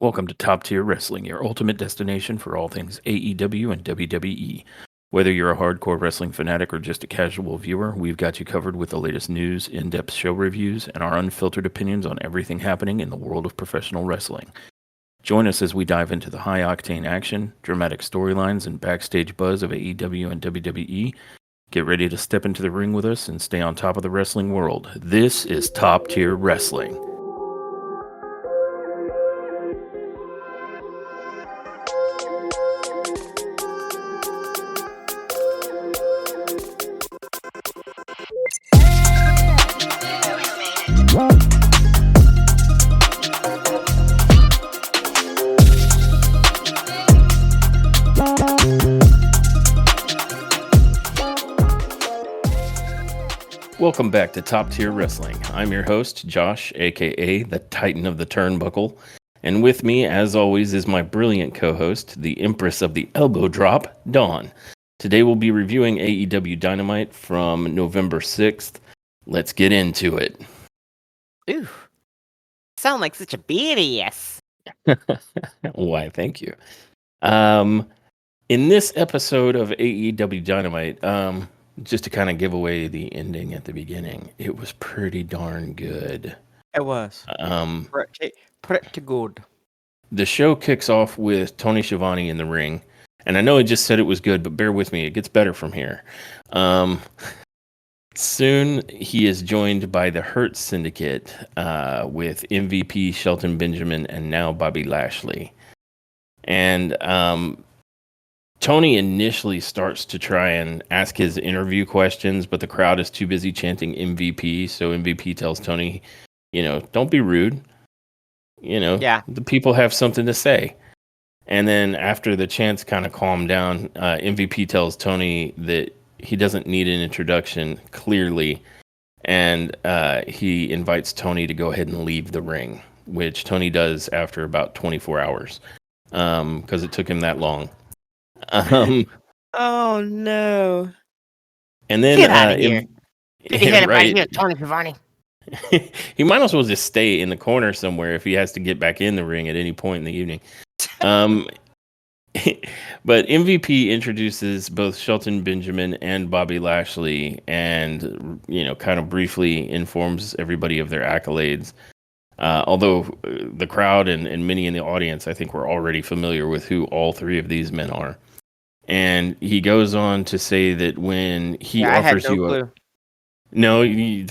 Welcome to Top Tier Wrestling, your ultimate destination for all things AEW and WWE. Whether you're a hardcore wrestling fanatic or just a casual viewer, we've got you covered with the latest news, in-depth show reviews, and our unfiltered opinions on everything happening in the world of professional wrestling. Join us as we dive into the high-octane action, dramatic storylines, and backstage buzz of AEW and WWE. Get ready to step into the ring with us and stay on top of the wrestling world. This is Top Tier Wrestling. Welcome back to Top Tier Wrestling. I'm your host, Josh, aka the Titan of the Turnbuckle. And with me, as always, is my brilliant co-host, the Empress of the Elbow Drop, Dawn. Today we'll be reviewing AEW Dynamite from November 6th. Let's get into it. Ooh, sound like such a badass. Why, thank you. In this episode of AEW Dynamite, just to kind of give away the ending at the beginning, it was pretty darn good. It was. Pretty good. The show kicks off with Tony Schiavone in the ring. And I know I just said it was good, but bear with me. It gets better from here. Soon, he is joined by the Hurt Syndicate with MVP Shelton Benjamin and now Bobby Lashley. And Tony initially starts to try and ask his interview questions, but the crowd is too busy chanting MVP. So MVP tells Tony, don't be rude. The people have something to say. And then after the chants kind of calm down, MVP tells Tony that he doesn't need an introduction, clearly. And he invites Tony to go ahead and leave the ring, which Tony does after about 24 hours because it took him that long. Oh no! And then get out of here! Right. Tony Schiavone. He might as well just stay in the corner somewhere if he has to get back in the ring at any point in the evening. But MVP introduces both Shelton Benjamin and Bobby Lashley, and kind of briefly informs everybody of their accolades. Although the crowd and many in the audience, I think, were already familiar with who all three of these men are. And he goes on to say that when he offers you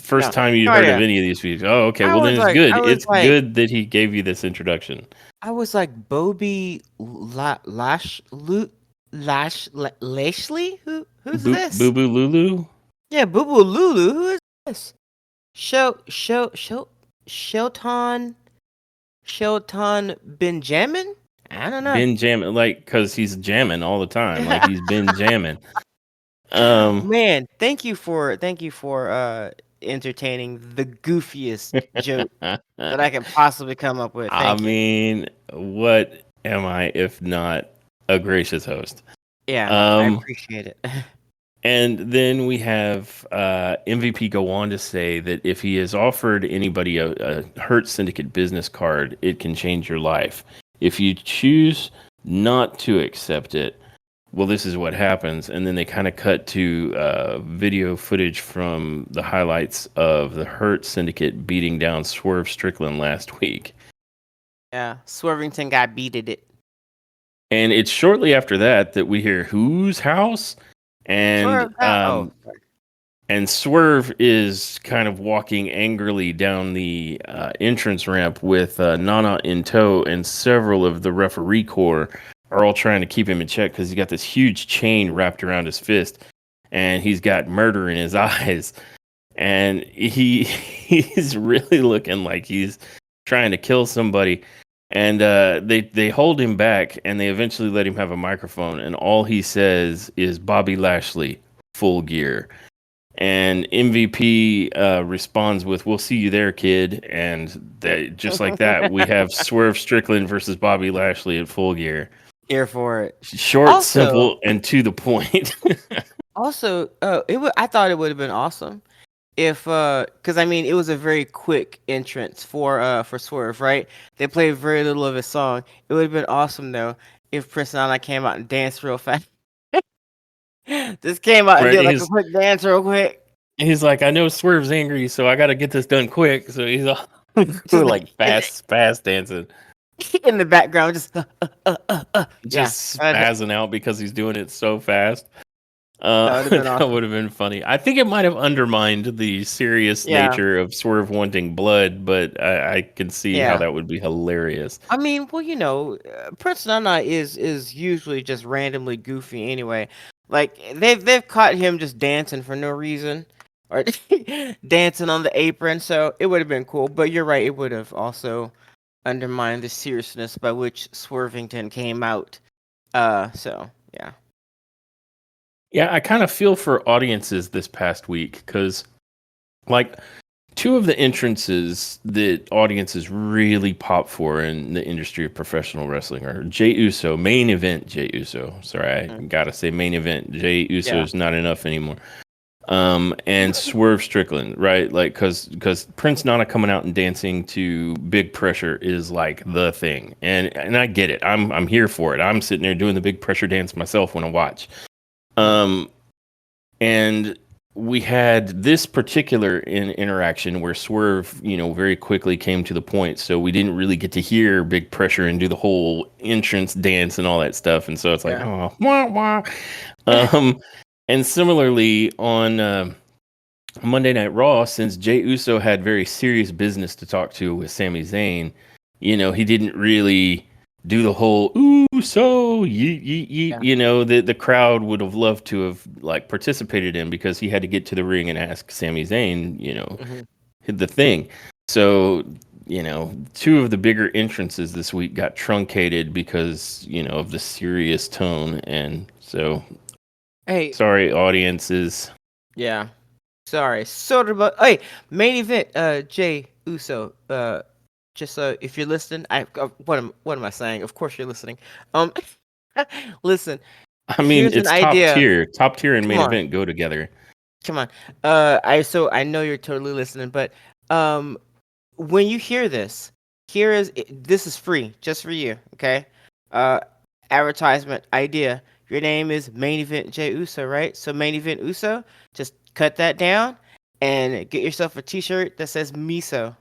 first time you heard of any of these people. Oh, okay. Well, then it's good. It's good that he gave you this introduction. I was like, Bobby Lashley? Who's this? Boo Boo Lulu? Yeah, Boo Boo Lulu. Who is this? Shelton Benjamin? I don't know. Benjamin, because he's jamming all the time. Like he's been jamming. Man, thank you for entertaining the goofiest joke that I can possibly come up with. Thank you. What am I if not a gracious host? Yeah, I appreciate it. And then we have MVP go on to say that if he has offered anybody a Hurt Syndicate business card, it can change your life. If you choose not to accept it, well, this is what happens. And then they kind of cut to video footage from the highlights of the Hurt Syndicate beating down Swerve Strickland last week. Yeah, Swervington got beated it. And it's shortly after that we hear whose house? And and Swerve is kind of walking angrily down the entrance ramp with Nana in tow, and several of the referee corps are all trying to keep him in check because he's got this huge chain wrapped around his fist, and he's got murder in his eyes, and he's really looking like he's trying to kill somebody. And they hold him back, and they eventually let him have a microphone, and all he says is Bobby Lashley, full gear. And MVP responds with, "We'll see you there, kid." And just like that, we have Swerve Strickland versus Bobby Lashley at Full Gear. Here for it. Short, simple, and to the point. Also, I thought it would have been awesome if because I mean it was a very quick entrance for Swerve, right? They played very little of his song. It would have been awesome though if Prince Nana came out and danced real fast. Just came out and Right? did like a quick dance real quick. He's like, I know Swerve's angry, so I got to get this done quick. So he's all Just like fast dancing, in the background, just yeah, just spazzing out because he's doing it so fast. that would have been That awesome. would have been funny. I think it might have undermined the serious Yeah, nature of Swerve wanting blood, but I can see how yeah. that would be hilarious. I mean, well, Prince Nana is usually just randomly goofy anyway. Like they've caught him just dancing for no reason or dancing on the apron, so it would have been cool. But you're right, it would have also undermined the seriousness by which Swervington came out. So yeah. Yeah, I kind of feel for audiences this past week because, like, two of the entrances that audiences really pop for in the industry of professional wrestling are Jey Uso, main event Jey Uso. Sorry, I gotta say main event. Jey Uso Yeah. is not enough anymore. And Swerve Strickland, right? Like, because Prince Nana coming out and dancing to Big Pressure is like the thing, and I get it. I'm here for it. I'm sitting there doing the Big Pressure dance myself when I watch. And we had this particular interaction where Swerve, very quickly came to the point. So we didn't really get to hear Big Pressure and do the whole entrance dance and all that stuff. And so it's like, oh, wah, wah. And similarly on Monday Night Raw, since Jey Uso had very serious business to talk to with Sami Zayn, he didn't really do the whole ooh so yeet yeet yeet. The crowd would have loved to have like participated in because he had to get to the ring and ask Sami Zayn, the thing. So two of the bigger entrances this week got truncated because of the serious tone, and so Hey, sorry audiences. yeah. Sorry, sort of. But hey, main event. Jey Uso. Just so if you're listening, what am I saying? Of course you're listening. Um, listen. I mean, Here's an it's top idea. tier. Top tier and Come main on, event go together. come on. I know you're totally listening, but when you hear this, this is free, just for you. Okay. Uh, advertisement idea. Your name is Main Event Jey Uso, right? So Main Event Uso, just cut that down and get yourself a T-shirt that says Miso,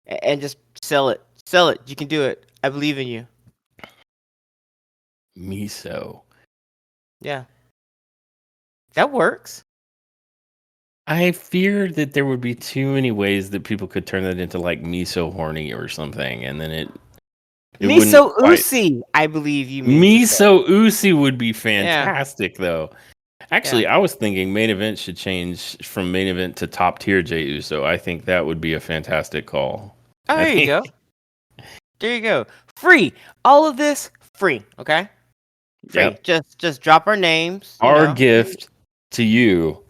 and just sell it. Sell it. You can do it. I believe in you. Miso. Yeah, that works. I fear that there would be too many ways that people could turn that into like miso horny or something, and then it wouldn't Miso quite. Usi, I believe you mean to say. Miso Usi would be Yeah, fantastic, though. yeah. Actually, I was thinking main event should change from main event to top tier Jey Uso. I think that would be a fantastic call. Oh, I there you think, go. There you go. Free. All of this free. Okay. Free. yep. Just drop our names. Our gift to you,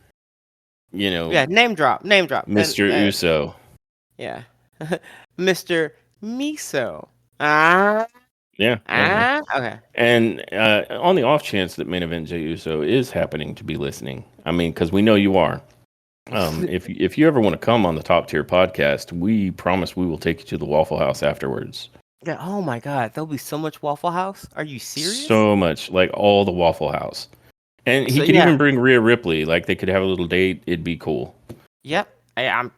Yeah. Name drop. Name drop. Mr. Uso. Yeah. Mr. Miso. Yeah. Okay. And on the off chance that main event Jey Uso is happening to be listening, I mean, because we know you are. If you ever want to come on the Top Tier podcast, we promise we will take you to the Waffle House afterwards. Yeah. Oh my God. There'll be so much Waffle House. Are you serious? So much, like all the Waffle House. And he could even bring Rhea Ripley. Like they could have a little date. It'd be cool. Yep. I'm.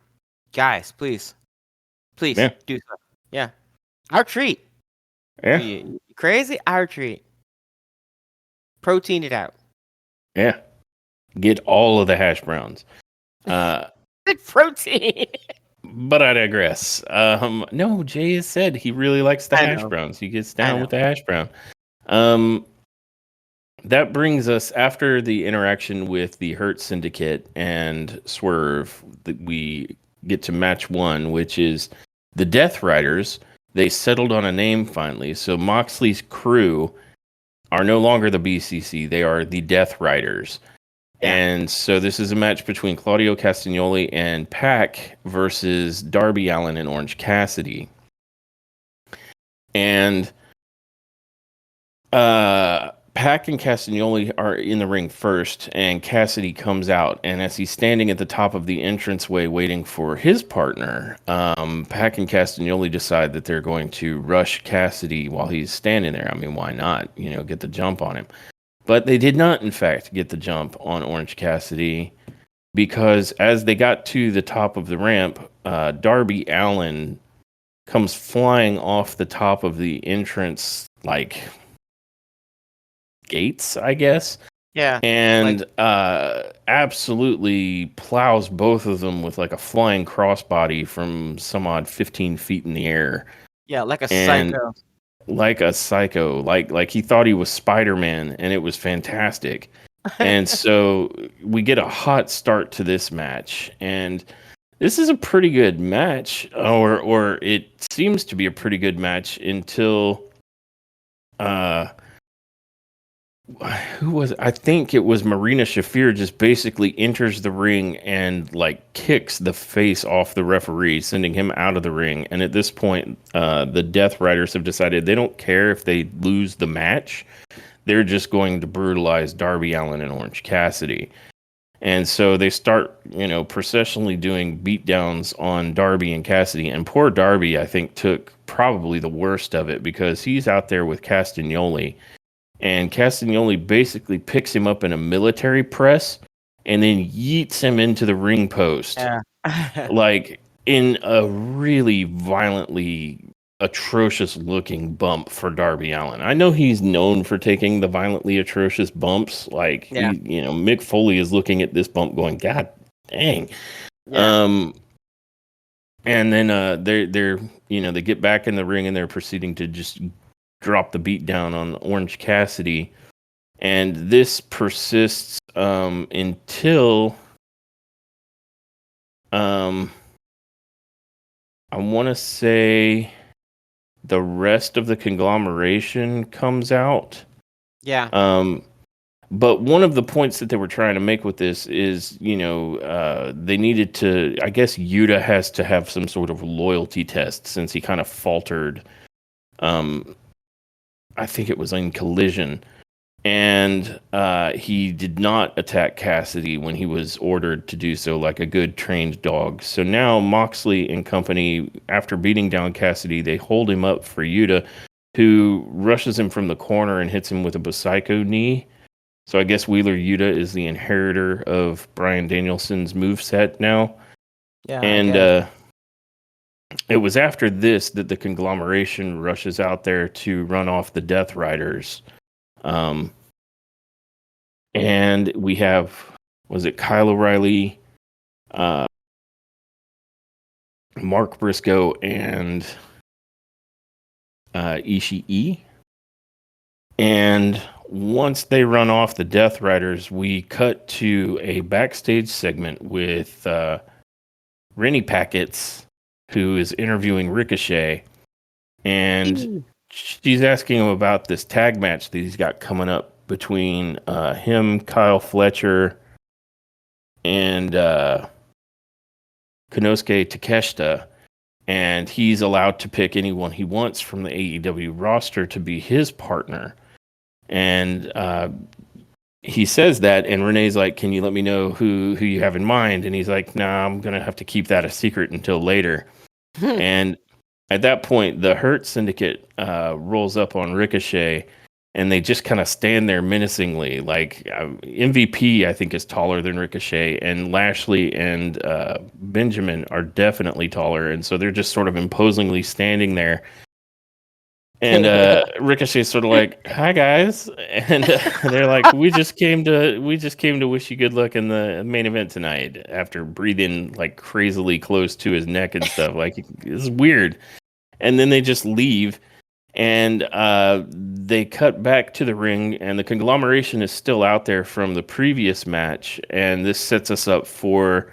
Guys, please do so. Yeah. Our treat. Yeah. You crazy? Our treat. Protein it out. Yeah. Get all of the hash browns. Protein. But I digress. No, Jay has said he really likes the hash browns. He gets down with the hash brown. That brings us after the interaction with the Hurt Syndicate and Swerve. We get to match one, which is the Death Riders. They settled on a name finally. So Moxley's crew are no longer the BCC. They are the Death Riders. Yeah. And so this is a match between Claudio Castagnoli and Pac versus Darby Allin and Orange Cassidy. And Pac and Castagnoli are in the ring first, and Cassidy comes out. And as he's standing at the top of the entranceway waiting for his partner, Pac and Castagnoli decide that they're going to rush Cassidy while he's standing there. I mean, why not? Get the jump on him. But they did not, in fact, get the jump on Orange Cassidy because as they got to the top of the ramp, Darby Allin comes flying off the top of the entrance, like gates, I guess. Yeah. And absolutely plows both of them with like a flying crossbody from some odd 15 feet in the air. Yeah, like a And psycho. like a psycho, like he thought he was Spider-Man, and it was fantastic. And so we get a hot start to this match, and this is a pretty good match, or it seems to be a pretty good match until who was I think it was Marina Shafir just basically enters the ring and like kicks the face off the referee, sending him out of the ring. And at this point, the Death Riders have decided they don't care if they lose the match. They're just going to brutalize Darby Allin and Orange Cassidy. And so they start, processionally doing beatdowns on Darby and Cassidy. And poor Darby, I think, took probably the worst of it because he's out there with Castagnoli. And Castagnoli basically picks him up in a military press and then yeets him into the ring post. Yeah. Like in a really violently atrocious looking bump for Darby Allin. I know he's known for taking the violently atrocious bumps. Like Mick Foley is looking at this bump going, God dang. Yeah. And then they're they get back in the ring and they're proceeding to just drop the beat down on Orange Cassidy. And this persists until I want to say the rest of the conglomeration comes out. Yeah. But one of the points that they were trying to make with this is, they needed to, I guess Yuta has to have some sort of loyalty test since he kind of faltered. I think it was in Collision. And he did not attack Cassidy when he was ordered to do so like a good trained dog. So now Moxley and company, after beating down Cassidy, they hold him up for Yuta, who rushes him from the corner and hits him with a Busaiku knee. So I guess Wheeler Yuta is the inheritor of Bryan Danielson's moveset now. Yeah. And it was after this that the conglomeration rushes out there to run off the Death Riders. And we have, was it Kyle O'Reilly, Mark Briscoe, and Ishii. And once they run off the Death Riders, we cut to a backstage segment with Rennie Packets, who is interviewing Ricochet. And she's asking him about this tag match that he's got coming up between him, Kyle Fletcher, and Konosuke Takeshita. And he's allowed to pick anyone he wants from the AEW roster to be his partner. And he says that, and Renee's like, can you let me know who you have in mind? And he's like, nah, I'm going to have to keep that a secret until later. And at that point, the Hurt Syndicate rolls up on Ricochet, and they just kind of stand there menacingly. Like MVP, I think, is taller than Ricochet, and Lashley and Benjamin are definitely taller, and so they're just sort of imposingly standing there. And Ricochet's sort of like, "Hi guys," and they're like, "We just came to wish you good luck in the main event tonight." After breathing like crazily close to his neck and stuff, like it's weird. And then they just leave. And they cut back to the ring, and the conglomeration is still out there from the previous match. And this sets us up for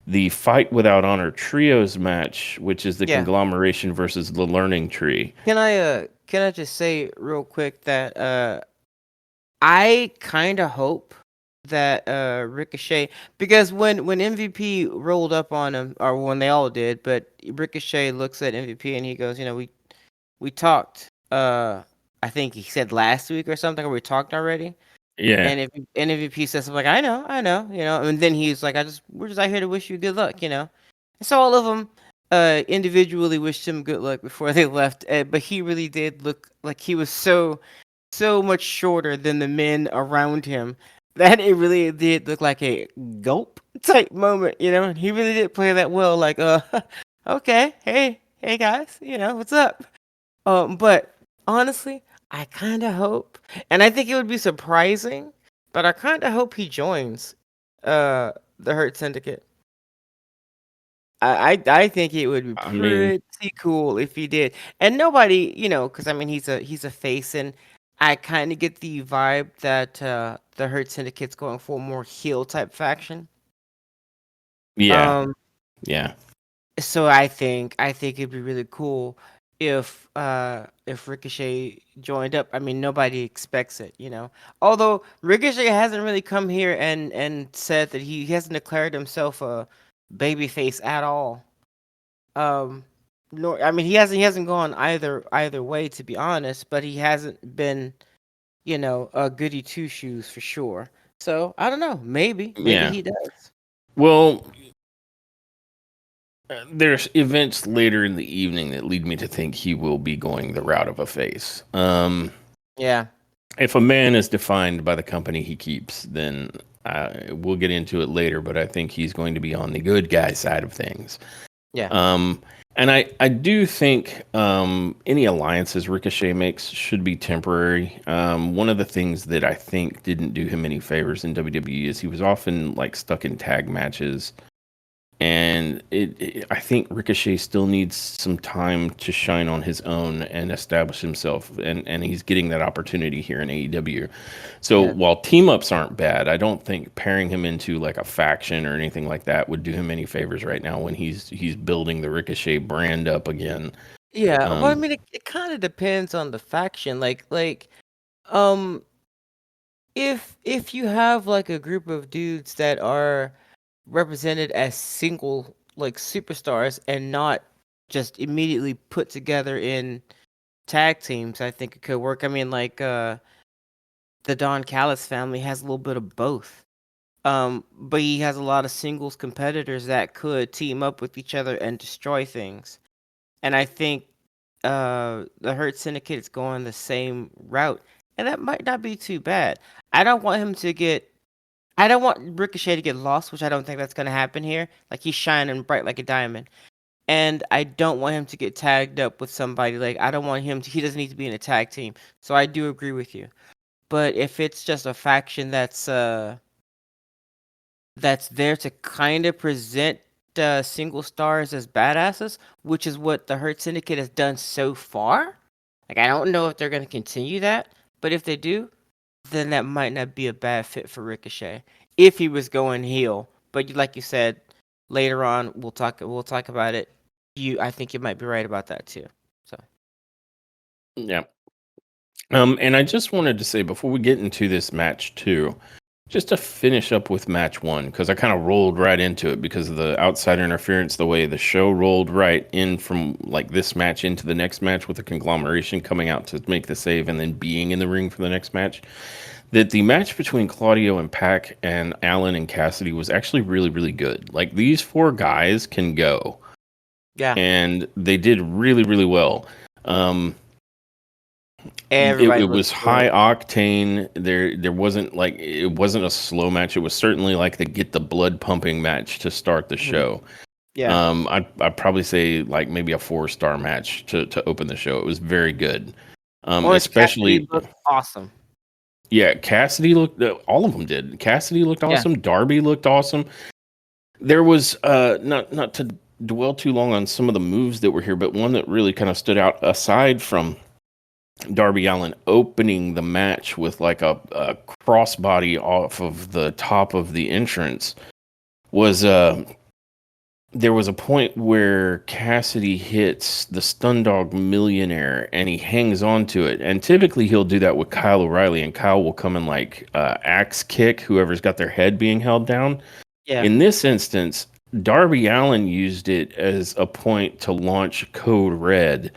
the Fight Without Honor Trios match, which is the conglomeration versus the Learning Tree. Can I just say real quick that I kind of hope that Ricochet, because when MVP rolled up on him, or when they all did, but Ricochet looks at MVP and he goes, we talked I think he said last week or something, or we talked already. Yeah. And if MVP says something like, I know, and then he's like, we're just out here to wish you good luck, And so all of them individually wished him good luck before they left, but he really did look like he was so much shorter than the men around him that it really did look like a gulp type moment, And he really did play that well, like, okay, hey guys, what's up? But honestly, I kind of hope, and I think it would be surprising, but I kind of hope he joins the Hurt Syndicate. I think it would be I mean, pretty cool if he did. And nobody, because I mean he's a face, and I kind of get the vibe that the Hurt Syndicate's going for a more heel type faction. yeah. Um, Yeah. so I think it'd be really cool if Ricochet joined up. I mean, nobody expects it, Although Ricochet hasn't really come here and said that he hasn't declared himself a babyface at all. Um, nor I mean he hasn't gone either way, to be honest, but he hasn't been, a goody two shoes for sure. So I don't know. Maybe Yeah. he does. Well, there's events later in the evening that lead me to think he will be going the route of a face. Yeah. If a man is defined by the company he keeps, then we'll get into it later, but I think he's going to be on the good guy side of things. Yeah. And I do think any alliances Ricochet makes should be temporary. One of the things that I think didn't do him any favors in WWE is he was often like stuck in tag matches. And I think Ricochet still needs some time to shine on his own and establish himself, and he's getting that opportunity here in AEW. So Yeah. while team ups aren't bad, I don't think pairing him into like a faction or anything like that would do him any favors right now when he's building the Ricochet brand up again. Yeah, well, I mean, it kind of depends on the faction. Um, if you have like a group of dudes that are represented as single like superstars and not just immediately put together in tag teams, I think it could work. I mean, like the Don Callis family has a little bit of both. But he has a lot of singles competitors that could team up with each other and destroy things. And I think the Hurt Syndicate is going the same route, and that might not be too bad. I don't want him to get. I don't want Ricochet to get lost, which I don't think that's going to happen here. Like he's shining bright like a diamond, and I don't want him to get tagged up with somebody. Like I don't want him to. He doesn't need to be in a tag team. So I do agree with you. But if it's just a faction that's there to kind of present single stars as badasses, which is what the Hurt Syndicate has done so far. Like, I don't know if they're going to continue that, but if they do, then that might not be a bad fit for Ricochet if he was going heel. But like you said, later on we'll talk about it. I think you might be right about that too. So Yeah. And I just wanted to say before we get into this match too, just to finish up with match one, because I kind of rolled right into it because of the outsider interference, the way the show rolled right in from like this match into the next match with a conglomeration coming out to make the save and then being in the ring for the next match. That the match between Claudio and Pac and Allen and Cassidy was actually really, really good. Like these four guys can go. yeah, And they did really, really well. everybody It was looks high good. octane. There wasn't like it wasn't a slow match. It was certainly like the get the blood pumping match to start the show. Yeah, I'd probably say like maybe a 4-star match to open the show. It was very good. Orange Cassidy Especially looked awesome. yeah, Cassidy looked. All of them did. Cassidy looked Yeah, awesome. Darby looked awesome. There was not to dwell too long on some of the moves that were here, but one that really kind of stood out aside from Darby Allin opening the match with like a crossbody off of the top of the entrance was there was a point where Cassidy hits the Stun Dog Millionaire and he hangs on to it. And typically he'll do that with Kyle O'Reilly, and Kyle will come and like axe kick whoever's got their head being held down. yeah, In this instance, Darby Allin used it as a point to launch Code Red.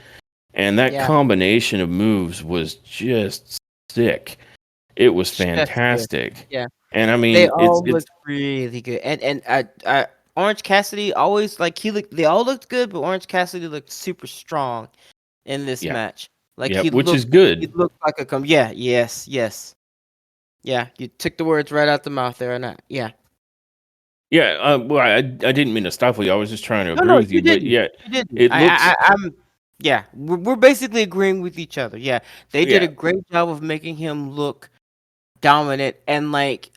And that Yeah. combination of moves was just sick. It was Just good. fantastic. Yeah. And I They mean, all it's looked really good. And Orange Cassidy always like he looked. They all looked good, but Orange Cassidy looked super strong in this yeah, match. Like yeah, which is good. he looked like a come. Yeah. Yes. Yes. Yeah. You took the words right out the mouth there, and yeah. Yeah, well, I didn't mean to stifle you. I was just trying to No, agree no, with you, but yeah, You didn't. it looks I'm. Yeah, we're basically agreeing with each other. Yeah, they did yeah, a great job of making him look dominant, and like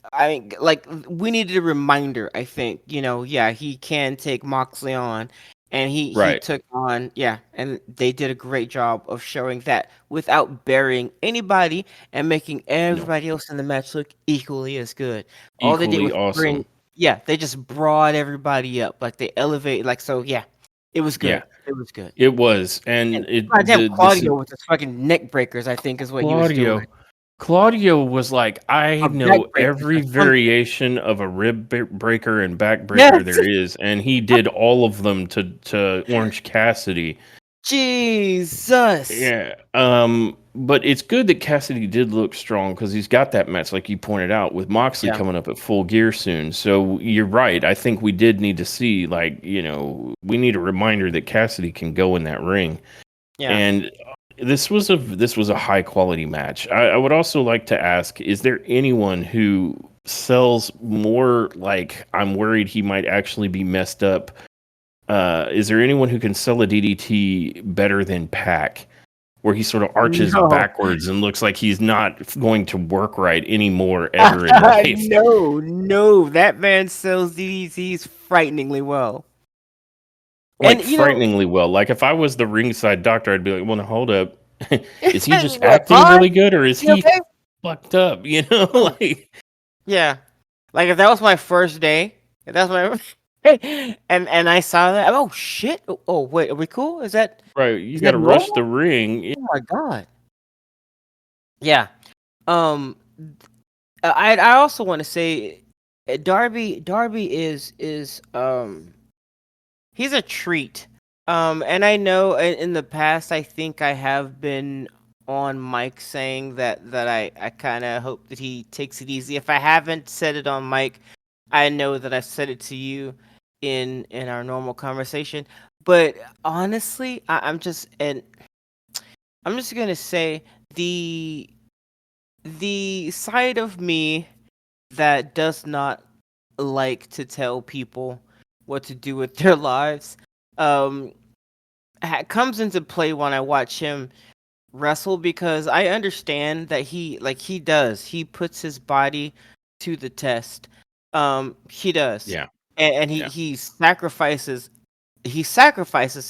we needed a reminder. I think yeah, he can take Moxley on, and he right. took on and they did a great job of showing that without burying anybody and making No, everybody else in the match look equally as good. All they did equally was awesome. they just brought everybody up, like they elevated, like so. Yeah, it was Yeah, good. It was good. it was, and And goddamn this Claudio with his fucking neck breakers, I think, is what he was doing. Claudio. Claudio was like, I Or back know breakers every or something. variation of a breaker and back breaker Yes. there is, and he did all of them to Orange Cassidy. Jesus. Yeah. But it's good that Cassidy did look strong because he's got that match, like you pointed out, with Moxley Yeah. coming up at Full Gear soon. So you're right. I think we did need to see, like, we need a reminder that Cassidy can go in that ring. Yeah. And this was a high quality match. I would also like to ask: is there anyone who sells more? Like, I'm worried he might actually be messed up. Is there anyone who can sell a DDT better than Pac, where he sort of arches No. backwards and looks like he's not going to work right anymore ever in life? No, no. That man sells DDTs frighteningly well. Like And frighteningly well. Like if I was the ringside doctor, I'd be like, "Well, now, hold up, is he you just what, acting Vaughn? really good, or is You he okay? fucked up?" Mm. Like Yeah. Like if that was my first day, if that's my and I saw that, oh shit. Oh, wait, are we cool? right, you Is got that to rush the normal? ring. Oh my god. Yeah. Um I also want to say Darby is he's a treat. And I know in the past I think I have been on mic saying that I kind of hope that he takes it easy. If I haven't said it on mic, I know that I've said it to you in our normal conversation. But honestly, I'm just gonna say the the side of me that does not like to tell people what to do with their lives um comes into play when I watch him wrestle, because I understand that he puts his body to the test. He does. Yeah, And yeah. he sacrifices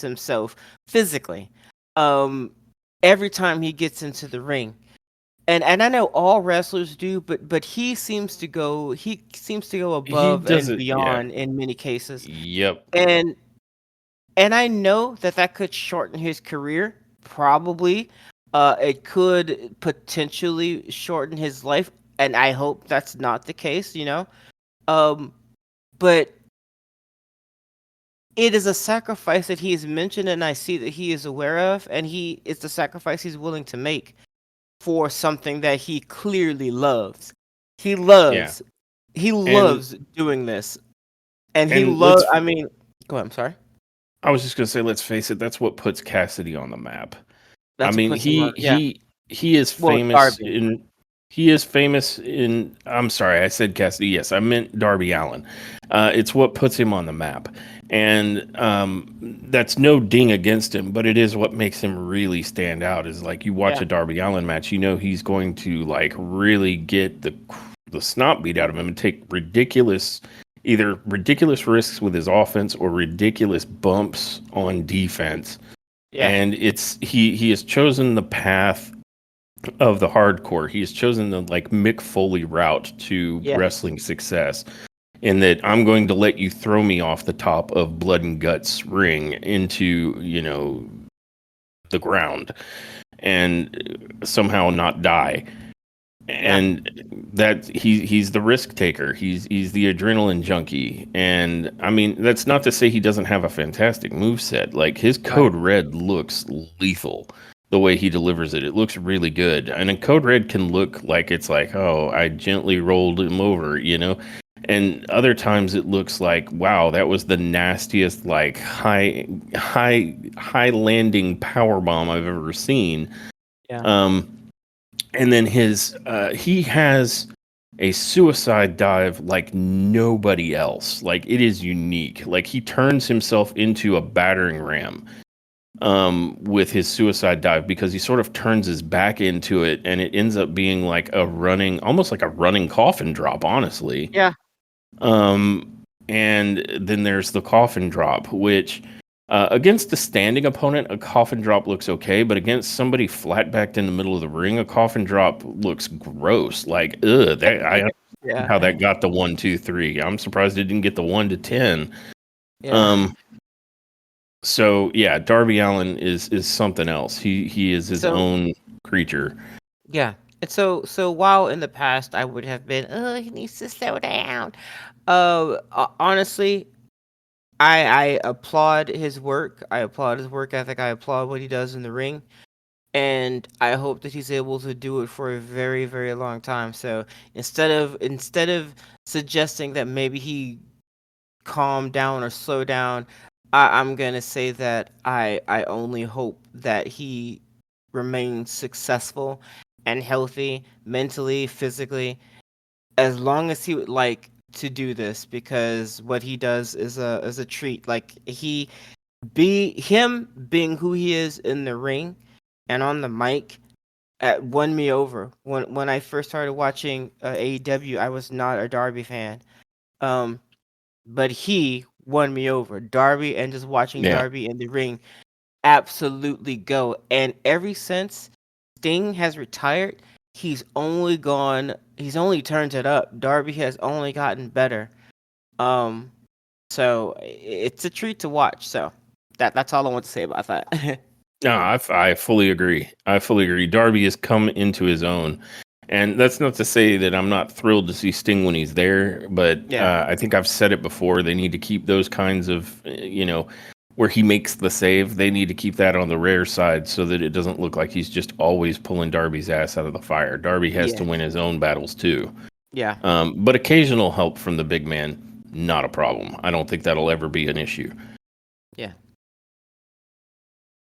himself physically um every time he gets into the ring. And I know all wrestlers do, but he seems to go He above does and it. Yeah. beyond in many cases. Yep. And I know that could shorten his career, probably. It could potentially shorten his life, and I hope that's not the case. Um, but it is a sacrifice that he has mentioned, and I see that he is aware of, and it's the sacrifice he's willing to make for something that he clearly loves. He Yeah. loves he And loves doing this, and he and love. let's I mean, go ahead. I'm sorry. I was just gonna say, let's face it, that's what puts Cassidy on the map. I That's what mean, puts him on. Yeah. he is Well, famous Darby. in he is famous in I'm sorry, I said Cassidy. Yes, I meant Darby Allin. It's what puts him on the map. And that's no ding against him, but it is what makes him really stand out. Is like you watch Yeah. a Darby Allin match, you know he's going to like really get the snot beat out of him and take either ridiculous risks with his offense or ridiculous bumps on defense. Yeah. And he has chosen the path of the hardcore. He has chosen the like Mick Foley route to Yeah. wrestling success, in that I'm going to let you throw me off the top of blood and guts ring into the ground and somehow not die. Yeah. and that he's the risk taker. He's the adrenaline junkie. And I mean, that's not to say he doesn't have a fantastic move set. Like his Right. Code Red looks lethal the way he delivers it. It looks really good. And a Code Red can look like it's like, oh, I gently rolled him over, you know? And other times it looks like, wow, that was the nastiest, like high landing power bomb I've ever seen. Yeah. Um, and then he has a suicide dive like nobody else. Like it is unique. Like he turns himself into a battering ram with his suicide dive because he sort of turns his back into it and it ends up being like almost like a running coffin drop, honestly. Yeah. And then there's the coffin drop, which against a standing opponent, a coffin drop looks okay, but against somebody flat backed in the middle of the ring, a coffin drop looks gross. Like, I don't know Yeah. how that got the 1, 2, 3. I'm surprised it didn't get the 1 to 10. Yeah. Um, so yeah, Darby Allin is something else. He is his So own creature. yeah. And so while in the past I would have been, oh, he needs to slow down. Honestly, I applaud his work. I applaud his work ethic. I applaud what he does in the ring. And I hope that he's able to do it for a very, very long time. So instead of suggesting that maybe he calm down or slow down, I'm gonna say that I only hope that he remains successful and healthy mentally, physically, as long as he would like to do this, because what he does is a treat. Like him being who he is in the ring and on the mic won me over. When I first started watching AEW, I was not a Darby fan. Um, but he won me over. Darby, and just watching Yeah. Darby in the ring absolutely go. And ever since Sting has retired, he's only turned it up. Darby has only gotten better. Um so it's a treat to watch. So that's all I want to say about that. No, I fully agree. I fully agree. Darby has come into his own. And that's not to say that I'm not thrilled to see Sting when he's there, but Yeah. I think I've said it before. They need to keep those kinds of, where he makes the save. They need to keep that on the rare side so that it doesn't look like he's just always pulling Darby's ass out of the fire. Darby has to Yeah. win his own battles too. Yeah. But occasional help from the big man, not a problem. I don't think that'll ever be an issue. Yeah.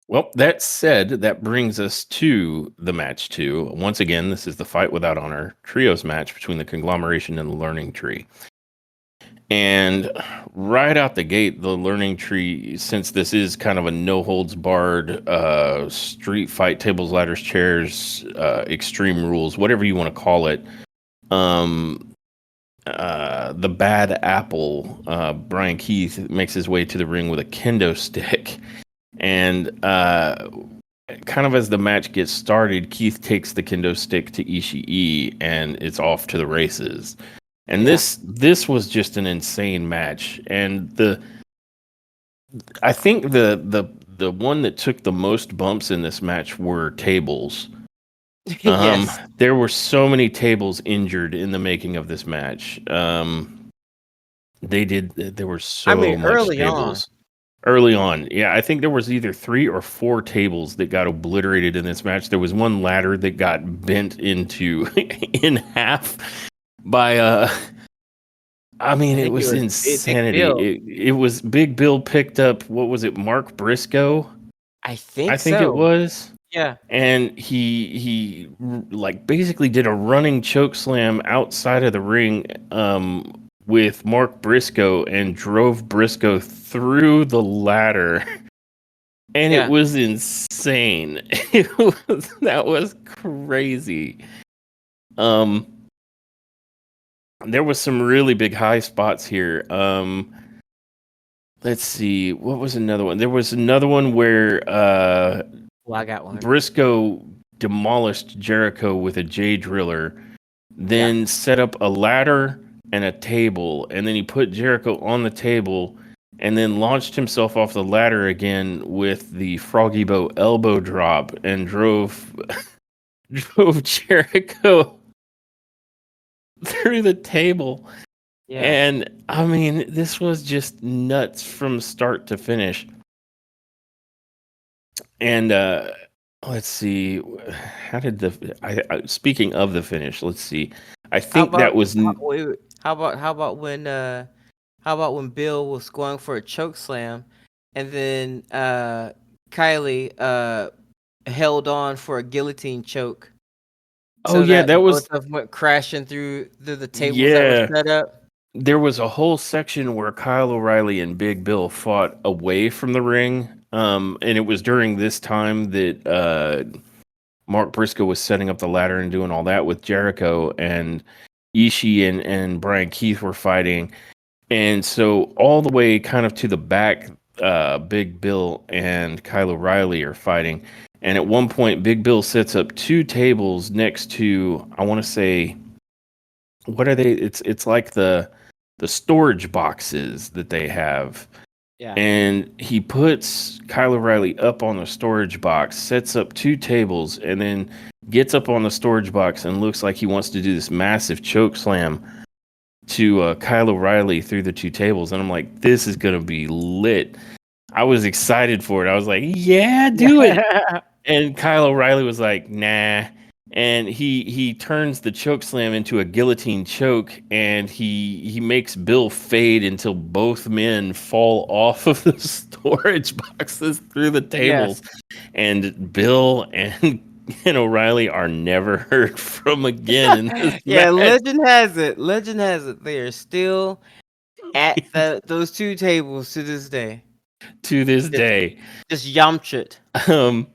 Well, that said, that brings us to the match two. Once again, this is the Fight Without Honor trios match between the Conglomeration and the Learning Tree. And right out the gate, the Learning Tree, since this is kind of a no holds barred street fight, tables, ladders, chairs, extreme rules, whatever you want to call it, the bad apple, Brian Keith, makes his way to the ring with a kendo stick. And kind of as the match gets started, Keith takes the kendo stick to Ishii, and it's off to the races. And Yeah. this was just an insane match. And I think the one that took the most bumps in this match were tables. Yes. There were so many tables injured in the making of this match. There were I so mean, much early on. tables. Early on, yeah, I think there was either 3 or 4 tables that got obliterated in this match. There was one ladder that got bent into in half by I mean, I it think it was was Big insanity. Bill. It was Big Bill picked up, what was it, Mark Briscoe? I I think think it so. was. Yeah. And he like basically did a running choke slam outside of the ring with Mark Briscoe and drove Briscoe through the ladder. And it Yeah. was insane. That was crazy. Um there was some really big high spots here. Let's see, what was another one? There was another one where Well, I got one. Briscoe demolished Jericho with a J driller, Yeah. then set up a ladder and a table, and then he put Jericho on the table and then launched himself off the ladder again with the Froggy Bow elbow drop and drove Jericho through the table. Yeah. And I mean, this was just nuts from start to finish. And let's see, how did speaking of the finish, let's see. I How think about that was wait, wait. How about when Bill was going for a choke slam, and then Kylie held on for a guillotine choke, oh so yeah, that that both was of them went crashing through the tables that were yeah. set up. There was a whole section where Kyle O'Reilly and Big Bill fought away from the ring. And it was during this time that Mark Briscoe was setting up the ladder and doing all that with Jericho, and Ishii and Brian Keith were fighting. And so all the way kind of to the back, Big Bill and Kyle O'Reilly are fighting. And at one point, Big Bill sets up two tables next to, I want to say, what are they? It's like the storage boxes that they have. Yeah. And he puts Kyle O'Reilly up on the storage box, sets up two tables, and then gets up on the storage box and looks like he wants to do this massive choke slam to Kyle O'Reilly through the two tables. And I'm like, this is going to be lit. I was excited for it. I was like, yeah, do it. And Kyle O'Reilly was like, nah. And he turns the choke slam into a guillotine choke, and he makes Bill fade until both men fall off of the storage boxes through the Yes. tables. And Bill and O'Reilly are never heard from again in this Yeah, match legend has it they are still at those two tables to this day. to this Just day. just Yamchit. Um,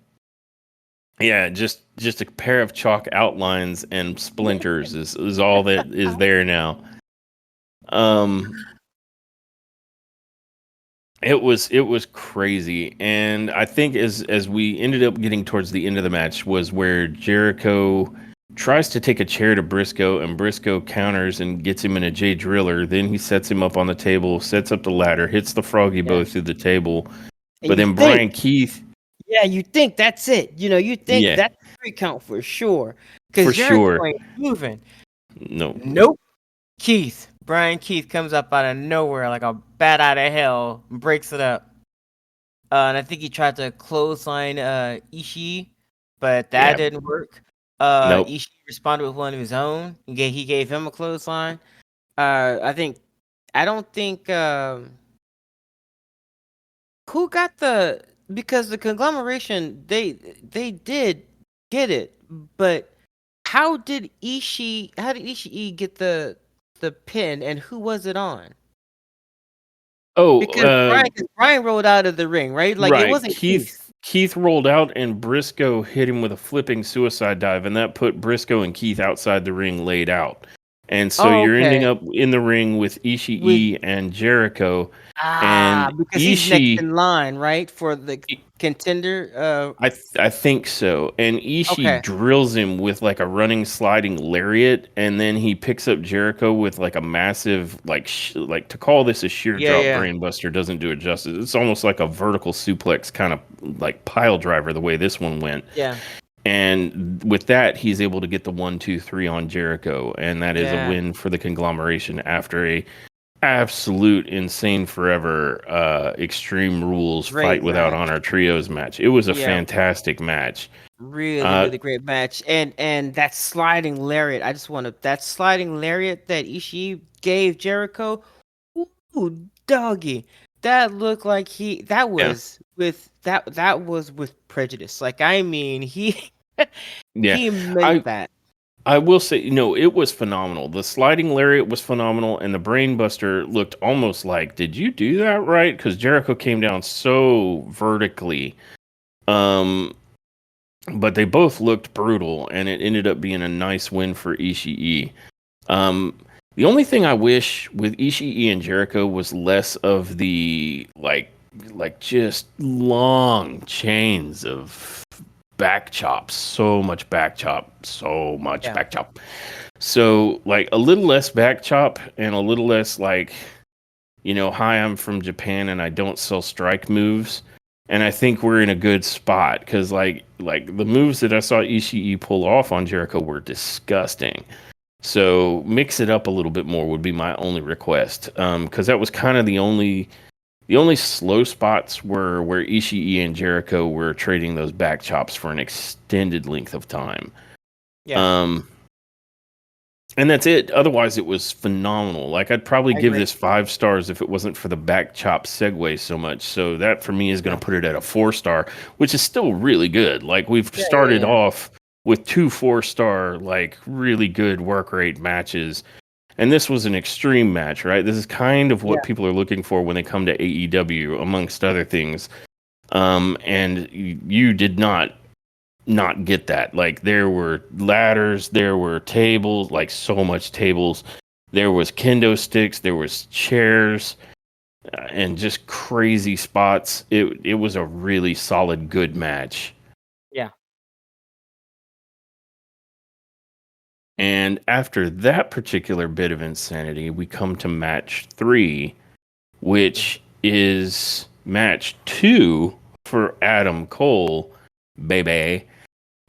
yeah, just a pair of chalk outlines and splinters is all that is there now. Um, it was crazy, and I think as we ended up getting towards the end of the match was where Jericho tries to take a chair to Briscoe, and Briscoe counters and gets him in a J Driller. Then he sets him up on the table, sets up the ladder, hits the froggy bow Yes. through the table. And But you then think, Brian Keith, yeah, you think that's it. You think yeah, that's a 3 count for sure. for Because Jericho sure, ain't moving. no, Nope. Brian Keith comes up out of nowhere like a bat out of hell and breaks it up. And I think he tried to clothesline Ishii, but that yeah, didn't work. nope. Ishii responded with one of his own. He gave him a clothesline. I don't think who got the because the conglomeration they did get it, but how did Ishii get the pin and who was it on? Oh, Because Brian rolled out of the ring, right? Like it right. wasn't Keith. Keith rolled out and Briscoe hit him with a flipping suicide dive, and that put Briscoe and Keith outside the ring laid out. And so Oh, you're ending okay. up in the ring with With Ishii and Jericho. And because he's next Ishii, in line, right, for the contender. I think so. And Ishii Okay. drills him with like a running sliding lariat, and then he picks up Jericho with like a massive like to call this a sheer Yeah, drop yeah, brainbuster doesn't do it justice. It's almost like a vertical suplex kind of like pile driver the way this one went. yeah, And with that, he's able to get the 1, 2, 3 on Jericho, and that is a yeah. win for the conglomeration after a absolute insane forever Extreme Rules Great fight without match. honor trios match. It was a Yeah, fantastic match. really, Uh, really great match. And that sliding lariat, I just want to that sliding lariat that Ishii gave Jericho. Ooh, doggy. That looked like yeah, that was with prejudice. Like I mean, he yeah. he meant I that. I will say, it was phenomenal. The sliding lariat was phenomenal, and the brainbuster looked almost like, did you do that right? Because Jericho came down so vertically. Um, but they both looked brutal, and it ended up being a nice win for Ishii. Um, the only thing I wish with Ishii and Jericho was less of the like just long chains of back chops, so much back chop, so much Yeah. back chop. So like a little less back chop and a little less like, hi, I'm from Japan and I don't sell strike moves. And I think we're in a good spot because like the moves that I saw Ishii pull off on Jericho were disgusting. So mix it up a little bit more would be my only request. Because that was kind of the only slow spots were where Ishii and Jericho were trading those back chops for an extended length of time. Yeah, Um, and that's it. Otherwise, it was phenomenal. Like I'd probably I give agree. this 5 stars if it wasn't for the back chop segue so much. So that for me is going Yeah, to put it at a 4 star, which is still really good. Like we've yeah, yeah, started yeah. off with 2 4-star, like really good work rate matches. And this was an extreme match, right? This is kind of what Yeah. people are looking for when they come to AEW, amongst other things. And you did not get that. Like there were ladders, there were tables, like so much tables. There was kendo sticks, there was chairs, and just crazy spots. It was a really solid, good match. Yeah. And after that particular bit of insanity, we come to match 3, which is match 2 for Adam Cole, baby,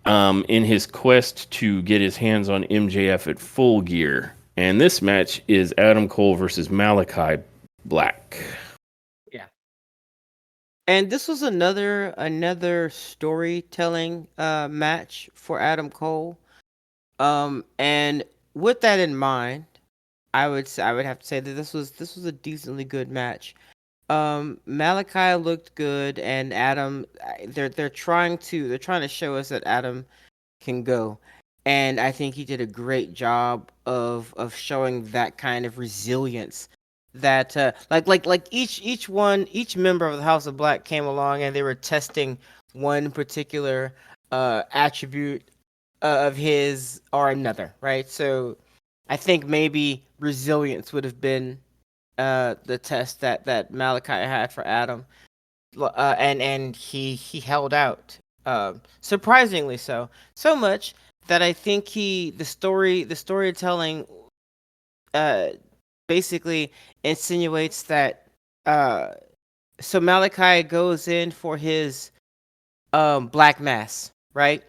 in his quest to get his hands on MJF at Full Gear. And this match is Adam Cole versus Malachi Black. Yeah. And this was another storytelling match for Adam Cole. And with that in mind, I would have to say that this was a decently good match. Malachi looked good, and Adam, they're trying to show us that Adam can go, and I think he did a great job of showing that kind of resilience. That like each member of the House of Black came along, and they were testing one particular attribute of his or another, right? So I think maybe resilience would have been the test that Malachi had for Adam, and he held out, surprisingly so much that I think the storytelling uh basically insinuates that uh so Malachi goes in for his black mass, right?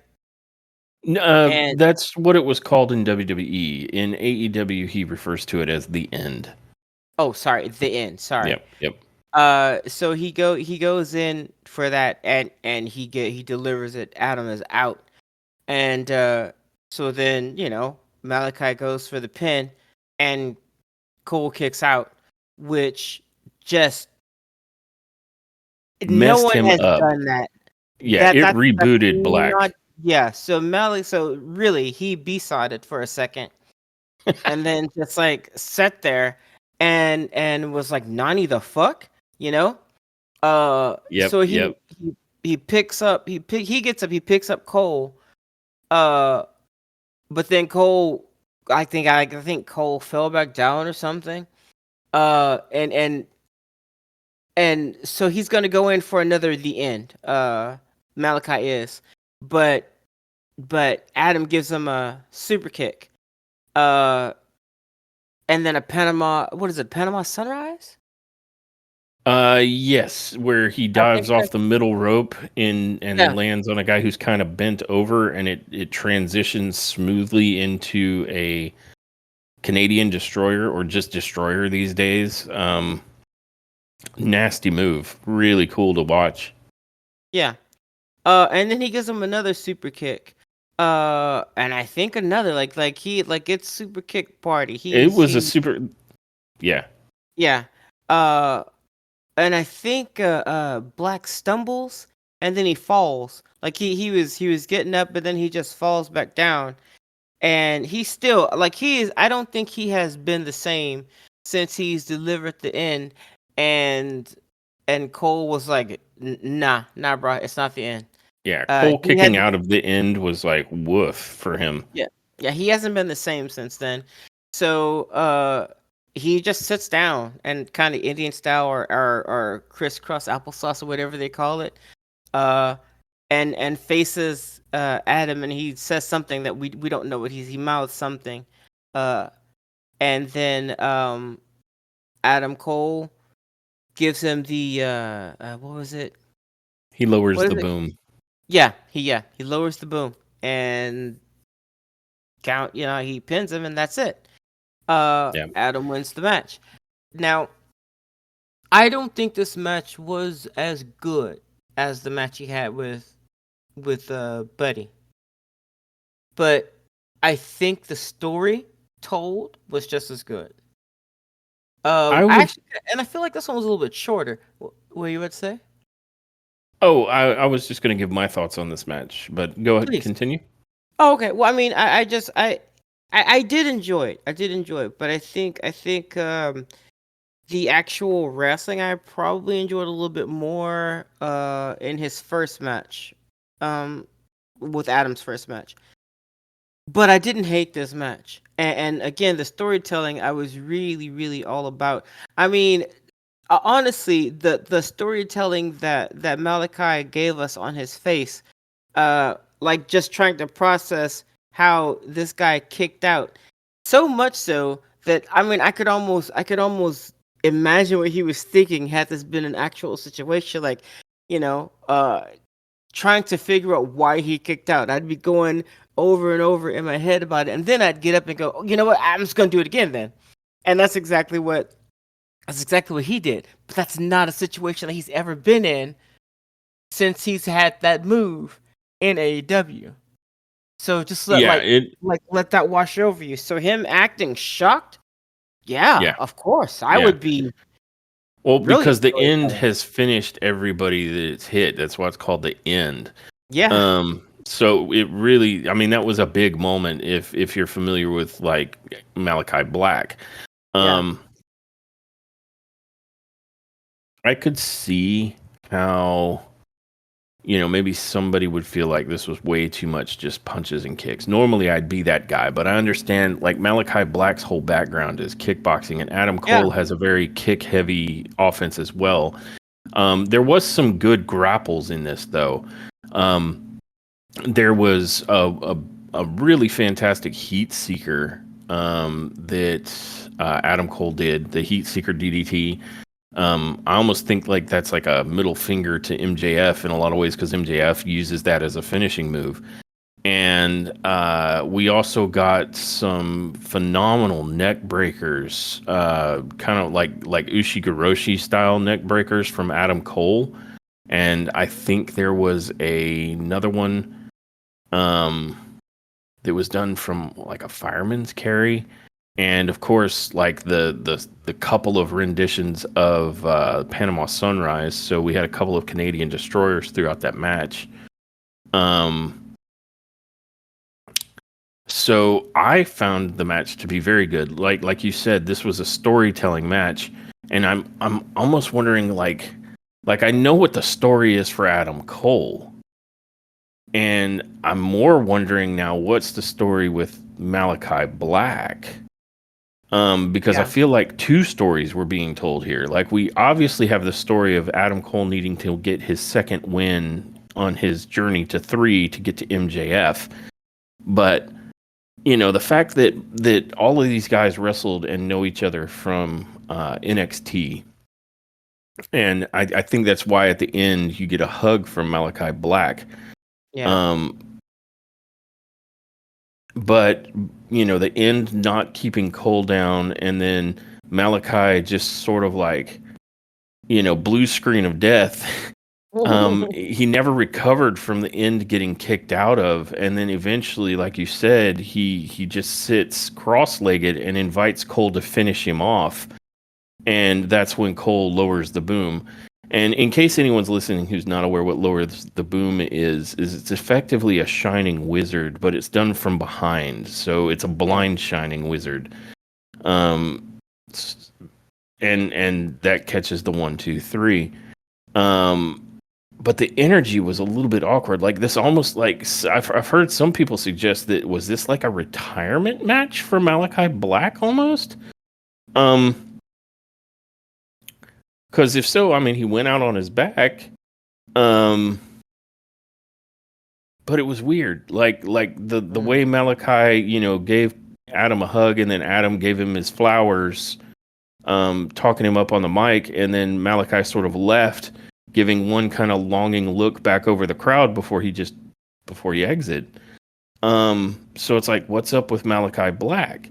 And That's what it was called in WWE. In AEW, he refers to it as the end. oh, sorry, the end, sorry. Yep, yep. So he goes in for that, and he delivers it. Adam is out, and so then Malachi goes for the pin, and Cole kicks out, which just no Messed one him has up. done that. Yeah, it That's rebooted not, Black. yeah. So so really he B-sided for a second, and then just like sat there and was like, Nani the fuck, you know? Yep, So yep. he picks up he gets up, he picks up Cole, uh, but then Cole, I think Cole fell back down or something, and so he's gonna go in for another the end. Malachi is, but Adam gives him a super kick, uh, and then a Panama, what is it, Panama Sunrise? Yes, where he I think dives off that's, the middle rope in and yeah. then lands on a guy who's kind of bent over, and it transitions smoothly into a Canadian destroyer, or just destroyer these days. Nasty move. Really cool to watch. Yeah. And then he gives him another super kick. And I think another like it's super kick party. It was a He super, yeah. Yeah. Uh, and I think Black stumbles and then he falls. Like he was getting up, but then he just falls back down. And he's still like he is. I don't think he has been the same since he's delivered the end. And Cole was like, Nah, bro, it's not the end." Yeah, Cole He kicking hadn't. out of the end was like woof for him. Yeah, yeah, he hasn't been the same since then. So he just sits down and kind of Indian style or crisscross applesauce or whatever they call it. Uh, and faces Adam, and he says something that we don't know what he mouths something. Uh, and then Adam Cole gives him the what was it? He lowers What the is it? boom. Yeah, he lowers the boom, and count. He pins him, and that's it. Yeah. Adam wins the match. Now, I don't think this match was as good as the match he had with Buddy, but I think the story told was just as good. I I would. actually, and I feel like this one was a little bit shorter. What you would say? Oh, I was just going to give my thoughts on this match, but go ahead, Please. continue. Oh, okay. Well, I mean, I did enjoy it. I did enjoy it, but I think the actual wrestling I probably enjoyed a little bit more in his first match, um, with Adam's first match. But I didn't hate this match, and again, the storytelling I was really, really all about. I mean, honestly, the storytelling that Malachi gave us on his face, like just trying to process how this guy kicked out, so much so that I mean, I could almost imagine what he was thinking had this been an actual situation, like you know, uh, trying to figure out why he kicked out. I'd be going over and over in my head about it, and then I'd get up and go, oh, you know what? I'm just gonna do it again then, and that's exactly what he did. But that's not a situation that he's ever been in since he's had that move in AEW. So just let Yeah, like let that wash over you. So him acting shocked, yeah, yeah, of course. I yeah. would be Well, really because the end storytelling. has finished everybody that it's hit. That's why it's called the end. Yeah, So it really, I mean, that was a big moment if you're familiar with like Malachi Black. yeah, Um, I could see how, maybe somebody would feel like this was way too much just punches and kicks. Normally I'd be that guy, but I understand like Malachi Black's whole background is kickboxing, and Adam yeah, Cole has a very kick heavy offense as well. There was some good grapples in this though. There was a really fantastic heat seeker that Adam Cole did, the heat seeker DDT. I almost think like that's like a middle finger to MJF in a lot of ways because MJF uses that as a finishing move. And we also got some phenomenal neck breakers, kind of like Ushigoroshi style neck breakers from Adam Cole. And I think there was another one um, that was done from like a fireman's carry, and of course, like the couple of renditions of Panama Sunrise. So we had a couple of Canadian destroyers throughout that match. Um, so I found the match to be very good. Like you said, this was a storytelling match, and I'm almost wondering like I know what the story is for Adam Cole. And I'm more wondering now, what's the story with Malachi Black? Because I yeah, feel like two stories were being told here. Like we obviously have the story of Adam Cole needing to get his second win on his journey to 3 to get to MJF. But the fact that all of these guys wrestled and know each other from NXT, and I think that's why at the end you get a hug from Malachi Black. yeah. Um, but the end not keeping Cole down, and then Malachi just sort of like blue screen of death. He never recovered from the end getting kicked out of, and then eventually, like you said, he just sits cross-legged and invites Cole to finish him off, and that's when Cole lowers the boom. And in case anyone's listening who's not aware what lowers the boom is it's effectively a shining wizard, but it's done from behind. So it's a Yeah. blind shining wizard. Um, and that catches the 1, 2, 3. Um, but the energy was a little bit awkward. Like this, almost like I've heard some people suggest that was this like a retirement match for Malachi Black almost. Because if so, I mean, he went out on his back. Um, but it was weird. Like the Mm. way Malachi, gave Adam a hug, and then Adam gave him his flowers, talking him up on the mic, and then Malachi sort of left, giving one kind of longing look back over the crowd before he exit. So it's like, what's up with Malachi Black?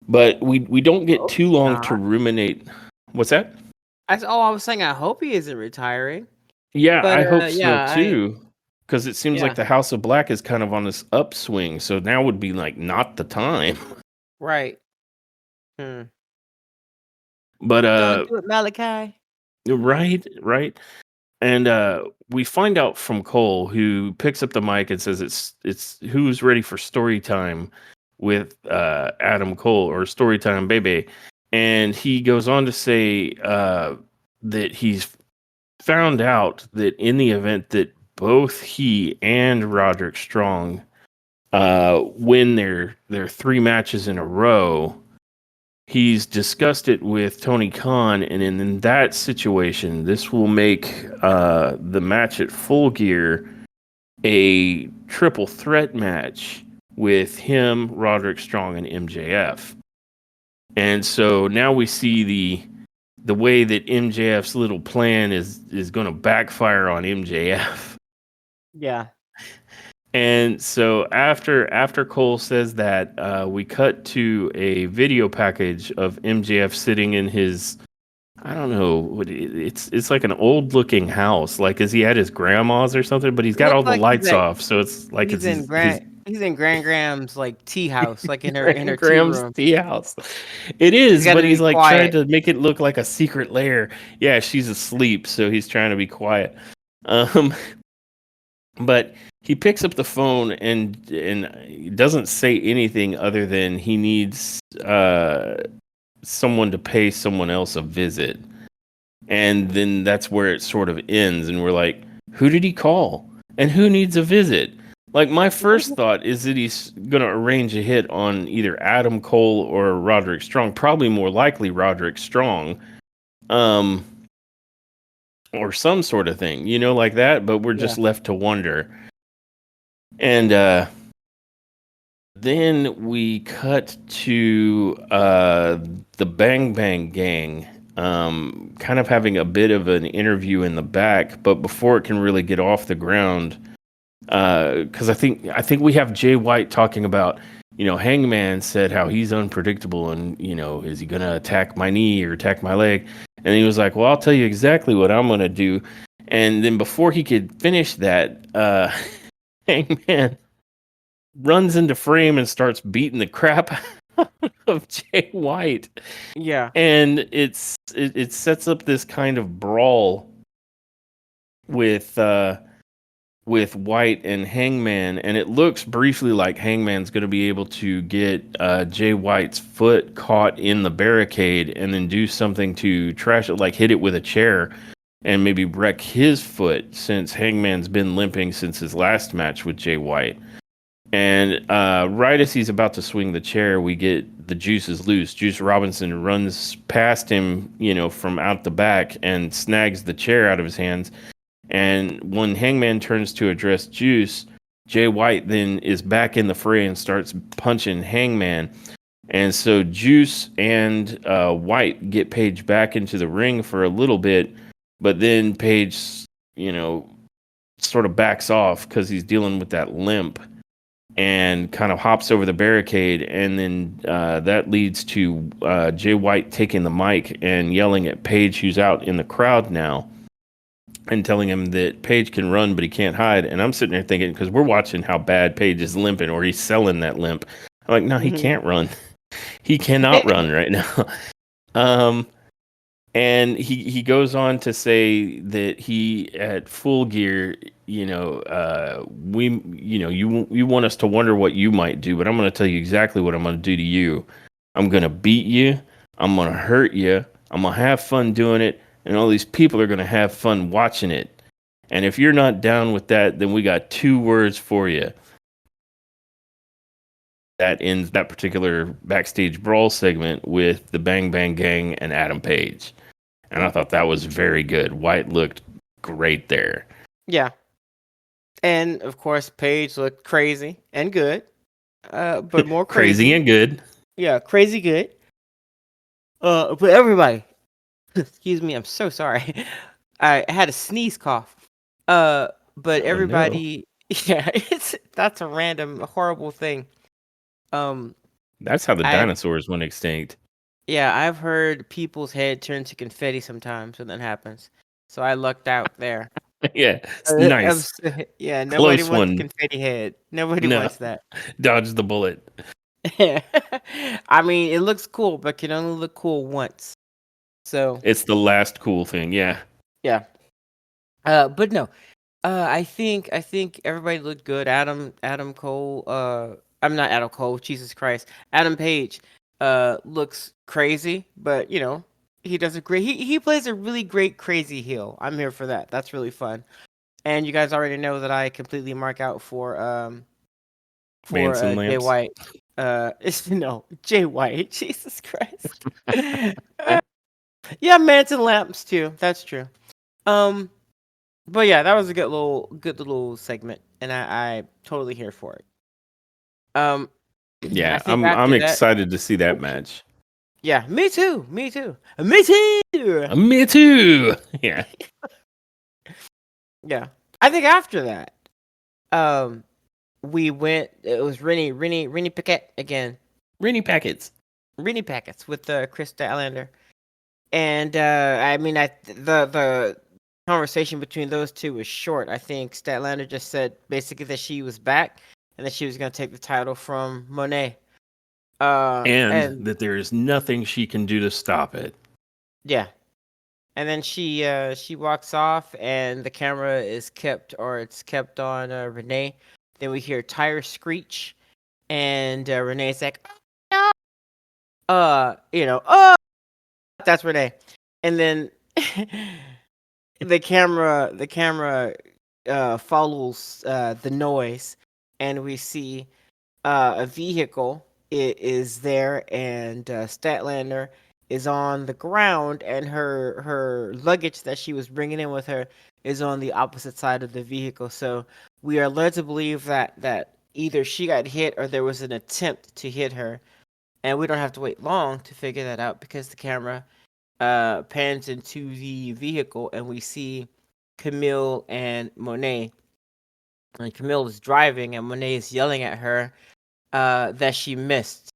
But we don't get Hope too long to not. ruminate. What's that? That's all I was saying. I hope he isn't retiring. Yeah, But I hope so yeah, too. Because it seems like yeah, the House of Black is kind of on this upswing. So now would be like not the time. right. Hmm. But Don't do it, Malachi. right. And we find out from Cole, who picks up the mic and says it's who's ready for story time with Adam Cole or story time baby. And he goes on to say that he's found out that in the event that both he and Roderick Strong win their 3 matches in a row, he's discussed it with Tony Khan, and in that situation, this will make the match at Full Gear a triple threat match with him, Roderick Strong, and MJF. And so now we see the way that MJF's little plan is going to backfire on MJF. Yeah. And so after Cole says that, we cut to a video package of MJF sitting in his, I don't know, it's like an old looking house. Like, is he at his grandma's or something? But he's got all Looks the like lights off, so it's like he's it's in his Grand Gram's like tea house, like in her Grand tea Graham's room. tea house. It He's is, got to but be he's like trying quiet. to make it look like a secret lair. Yeah, she's asleep, so he's trying to be quiet. Um, but he picks up the phone and doesn't say anything other than he needs someone to pay someone else a visit. And then that's where it sort of ends, and we're like, who did he call? And who needs a visit? Like, my first thought is that he's gonna arrange a hit on either Adam Cole or Roderick Strong, probably more likely Roderick Strong. Um or some sort of thing, like that, but we're Yeah. just left to wonder. And then we cut to the Bang Bang Gang, kind of having a bit of an interview in the back, but before it can really get off the ground, because I think we have Jay White talking about, Hangman said how he's unpredictable, and is he gonna attack my knee or attack my leg? And he was like, "Well, I'll tell you exactly what I'm gonna do." And then before he could finish that, Hangman runs into frame and starts beating the crap out of Jay White, Yeah. and it sets up this kind of brawl with White and Hangman, and it looks briefly like Hangman's going to be able to get Jay White's foot caught in the barricade and then do something to trash it, like hit it with a chair and maybe wreck his foot, since Hangman's been limping since his last match with Jay White. And right as he's about to swing the chair, we get the Juices loose. Juice Robinson runs past him, from out the back, and snags the chair out of his hands. And when Hangman turns to address Juice, Jay White then is back in the fray and starts punching Hangman. And so Juice and White get Page back into the ring for a little bit, but then Page, sort of backs off because he's dealing with that limp, and kind of hops over the barricade, and then that leads to Jay White taking the mic and yelling at Page, who's out in the crowd now, and telling him that Page can run, but he can't hide. And I'm sitting there thinking, because we're watching how bad Page is limping, or he's selling that limp. I'm like, no, he can't run. He cannot run right now. Um, and he goes on to say that he, at Full Gear, you want us to wonder what you might do, but I'm going to tell you exactly what I'm going to do to you. I'm going to beat you. I'm going to hurt you. I'm going to have fun doing it, and all these people are going to have fun watching it. And if you're not down with that, then we got 2 words for you. That ends that particular backstage brawl segment with the Bang Bang Gang and Adam Page. And I thought that was very good. White looked great there. Yeah. And of course, Page looked crazy and good, but more Crazy and good. Yeah, crazy good. But everybody, excuse me, I'm so sorry. I had a sneeze cough. But Oh, no. everybody, Yeah, that's a random horrible thing. That's how the I dinosaurs went extinct. Yeah, I've heard people's head turn to confetti sometimes when that happens. So I lucked out there. Yeah, it's nice. Yeah, nobody Close wants a one. confetti head. Nobody No, wants that. dodge the bullet. I mean, it looks cool, but can only look cool once. So It's the last cool thing. Yeah. yeah. But no. I think everybody looked good. Adam Cole. I'm not Adam Cole. Jesus Christ. Adam Page. Looks crazy, but he does a great. He plays a really great crazy heel. I'm here for that. That's really fun. And you guys already know that I completely mark out for Manson Jay lamps. White. It's no Jay White. Jesus Christ. Yeah, Manson lamps too. That's true. Um, but yeah, that was a good little segment, and I totally here for it. Um, I Yeah, think I'm after that, excited to see that oops, match. yeah, me too, me too, me too. Me too. Yeah. Yeah, I think after that, um, we went. It was Rennie Paquette again, Rennie Packets. Rennie Packets with Chris Statlander, and I mean, the conversation between those two was short. I think Statlander just said basically that she was back and that she was going to take the title from Monet. And And that there is nothing she can do to stop it. yeah, and then she walks off, and the camera is kept, or it's kept on Renee. Then we hear tire screech, and Renee's like, "Oh, no!" Oh, that's Renee. And then the camera follows the noise, and we see a vehicle is there, and Statlander is on the ground, and her luggage that she was bringing in with her is on the opposite side of the vehicle. So we are led to believe that either she got hit or there was an attempt to hit her, and we don't have to wait long to figure that out because the camera pans into the vehicle, and we see Camille and Monet. And Camille is driving, and Monet is yelling at her that she missed.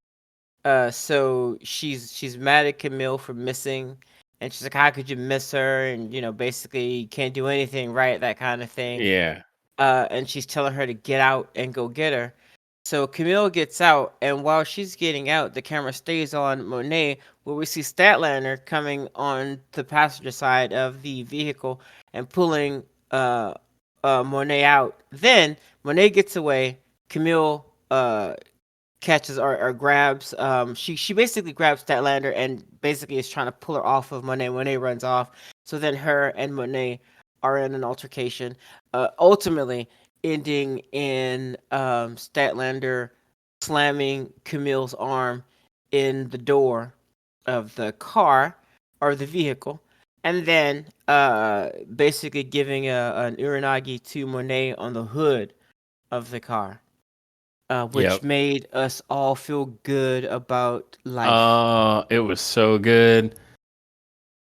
So she's mad at Camille for missing, and she's like, "How could you miss her?" And basically, you can't do anything right, that kind of thing. Yeah. And she's telling her to get out and go get her. So Camille gets out, and while she's getting out, the camera stays on Monet, where we see Statlander coming on the passenger side of the vehicle and pulling Monet out. Then Monet gets away. Camille catches or grabs. She basically grabs Statlander and basically is trying to pull her off of Monet. Monet runs off. So then her and Monet are in an altercation, ultimately ending in Statlander slamming Camille's arm in the door of the car or the vehicle, and then basically giving an uranagi to Monet on the hood of the car, which Yep. made us all feel good about life. It was so good.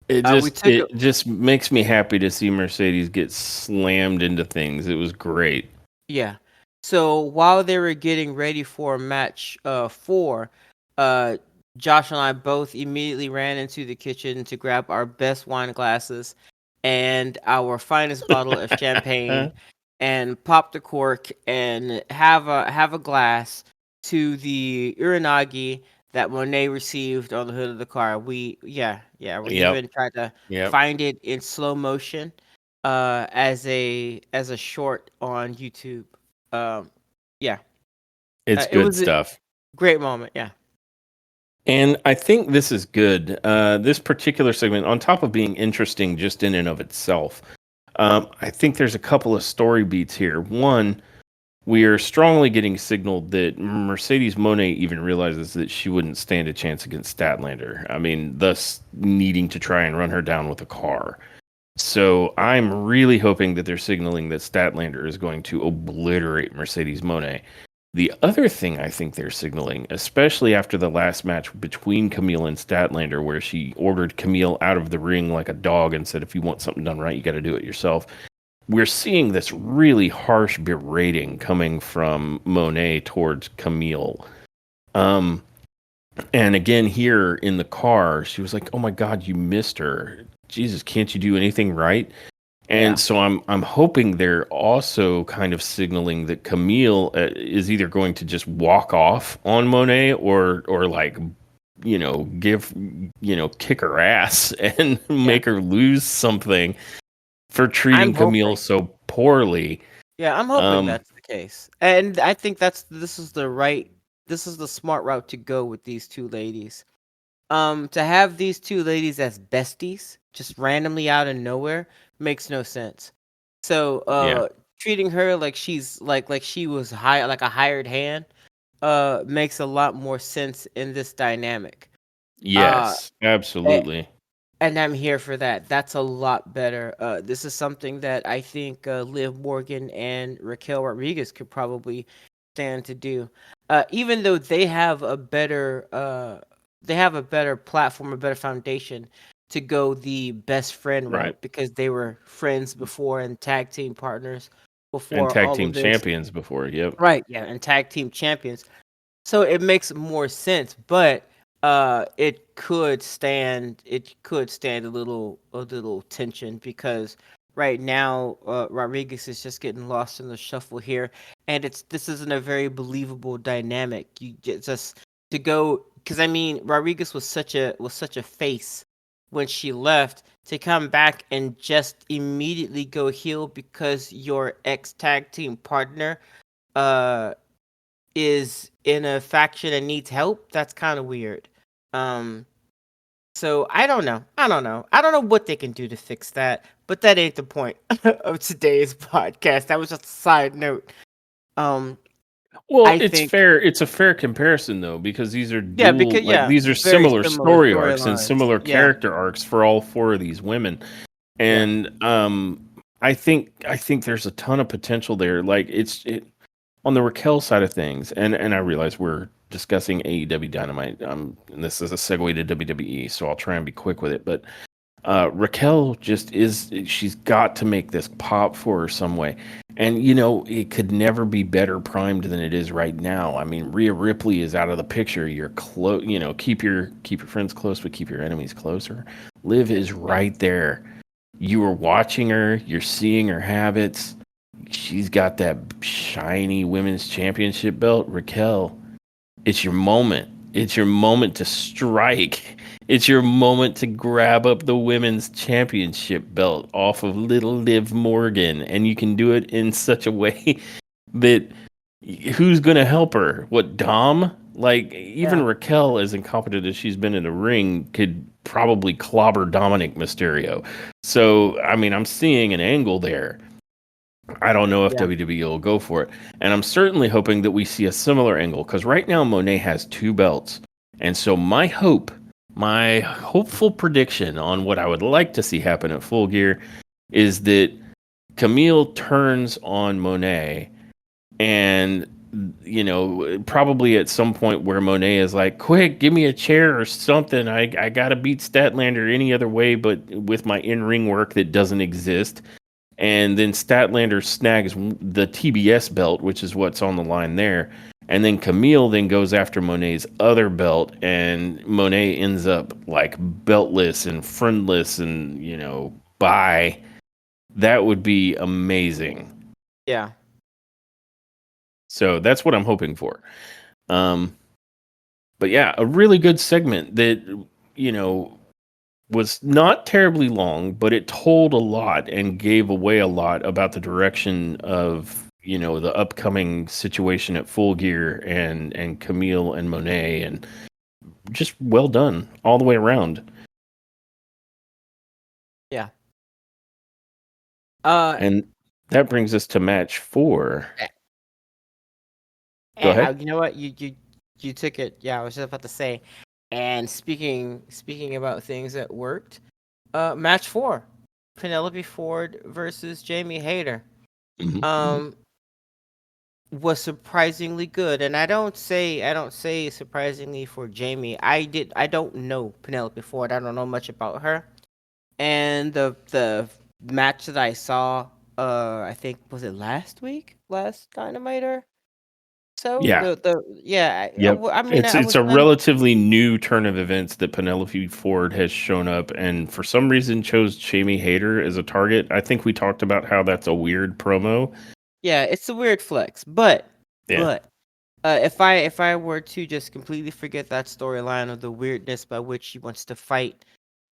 It We just took a it just makes me happy to see Mercedes get slammed into things. It was great. Yeah. So while they were getting ready for match 4, uh, Josh and I both immediately ran into the kitchen to grab our best wine glasses and our finest bottle of champagne and pop the cork and have a glass to the uranagi that Monet received on the hood of the car. We Yep. even tried to Yep. find it in slow motion as a short on YouTube. Um, yeah, It's it good was a stuff. great moment. Yeah, And I think this is good. This particular segment, on top of being interesting just in and of itself, I think there's a couple of story beats here. One, we are strongly getting signaled that Mercedes Monet even realizes that she wouldn't stand a chance against Statlander. I mean, thus needing to try and run her down with a car. So I'm really hoping that they're signaling that Statlander is going to obliterate Mercedes Monet. The other thing I think they're signaling, especially after the last match between Camille and Statlander, where she ordered Camille out of the ring like a dog and said, if you want something done right, you got to do it yourself. we're seeing this really harsh berating coming from Monet towards Camille. Um, and again, here in the car, she was like, "Oh my God, you missed her! Jesus, can't you do anything right?" And Yeah. so I'm hoping they're also kind of signaling that Camille is either going to just walk off on Monet or like give kick her ass and Yeah. make her lose something for I'm treating Camille hoping. so poorly. Yeah, I'm hoping Um, that's the case. And I think this is the smart route to go with these two ladies. To have these two ladies as besties just randomly out of nowhere makes no sense. So, yeah. treating her like she's like she was like a hired hand makes a lot more sense in this dynamic. Uh Yes, a- absolutely. and I'm here for that. That's a lot better. This is something that I think Liv Morgan and Raquel Rodriguez could probably stand to do. Even though they have a better platform, a better foundation to go the best friend Right. route because they were friends before and tag team partners And before tag all team of this. champions before. Yep. Right, yeah, and tag team champions. So it makes more sense, but it could stand a little tension because right now Rodriguez is just getting lost in the shuffle here, and this isn't a very believable dynamic. Just to go because I mean Rodriguez was such a face when she left to come back and just immediately go heel because your ex tag team partner uh is in a faction and needs help, that's kind of weird. Um, so I don't know. I don't know. I don't know what they can do to fix that, but that ain't the point of today's podcast. That was just a side note. Um, Well, I it's think fair. It's a fair comparison though, because these are yeah, because yeah, these are very similar similar story arcs and storylines. similar Yeah, character arcs for all four of these women. yeah, And I think there's a ton of potential there. Like on the Raquel side of things, and I realize we're discussing AEW Dynamite. And this is a segue to WWE, so I'll try and be quick with it. But Raquel just is, she's got to make this pop for her some way. And, it could never be better primed than it is right now. I mean, Rhea Ripley is out of the picture. You're close, keep your friends close, but keep your enemies closer. Liv is yeah, right there. You are watching her, you're seeing her habits. She's got that shiny women's championship belt. Raquel, it's your moment. It's your moment to strike. It's your moment to grab up the women's championship belt off of little Liv Morgan. And you can do it in such a way that who's going to help her? What, Dom? Like, even yeah, Raquel, as incompetent as she's been in the ring, could probably clobber Dominic Mysterio. So, I mean, I'm seeing an angle there. I don't know if yeah, WWE will go for it. And I'm certainly hoping that we see a similar angle because right now Monet has two belts. And so my hopeful prediction on what I would like to see happen at Full Gear is that Camille turns on Monet and probably at some point where Monet is like, quick, give me a chair or something. I gotta beat Statlander any other way but with my in-ring work that doesn't exist. And then Statlander snags the TBS belt, which is what's on the line there. And then Camille then goes after Monet's other belt, and Monet ends up like beltless and friendless and, bye. That would be amazing. yeah. So that's what I'm hoping for. Um, but yeah, a really good segment that, you know, was not terribly long, but it told a lot and gave away a lot about the direction of the upcoming situation at Full Gear and Camille and Monet, and just well done all the way around. Yeah. Uh, And that brings us to match 4. Go and ahead. you know what? You took it. Yeah, I was just about to say. And speaking about things that worked, match 4, Penelope Ford versus Jamie Hayter. Mhm. Um, was surprisingly good, and I don't say surprisingly for Jamie. I don't know Penelope Ford. I don't know much about her, and the match that I saw I think was it last Dynamite? So Yeah. Yep. I mean I It's was a glad. relatively new turn of events that Penelope Ford has shown up and for some reason chose Jamie Hayter as a target. I think we talked about how that's a weird promo. Yeah, it's a weird flex, but Yeah. but if I were to just completely forget that storyline of the weirdness by which she wants to fight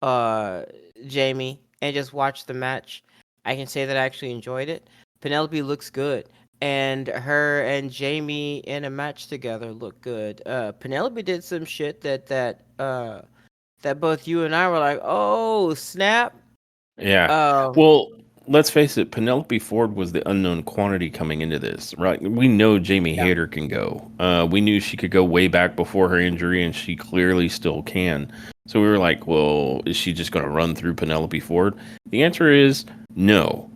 uh Jamie and just watch the match, I can say that I actually enjoyed it. Penelope looks good, and her and Jamie in a match together look good. Penelope did some shit that both you and I were like, "Oh, snap." Yeah. Um Well, let's face it, Penelope Ford was the unknown quantity coming into this, right? We know Jamie yeah. Hayter can go. We knew she could go way back before her injury, and she clearly still can. So we were like, well, is she just going to run through Penelope Ford? The answer is no.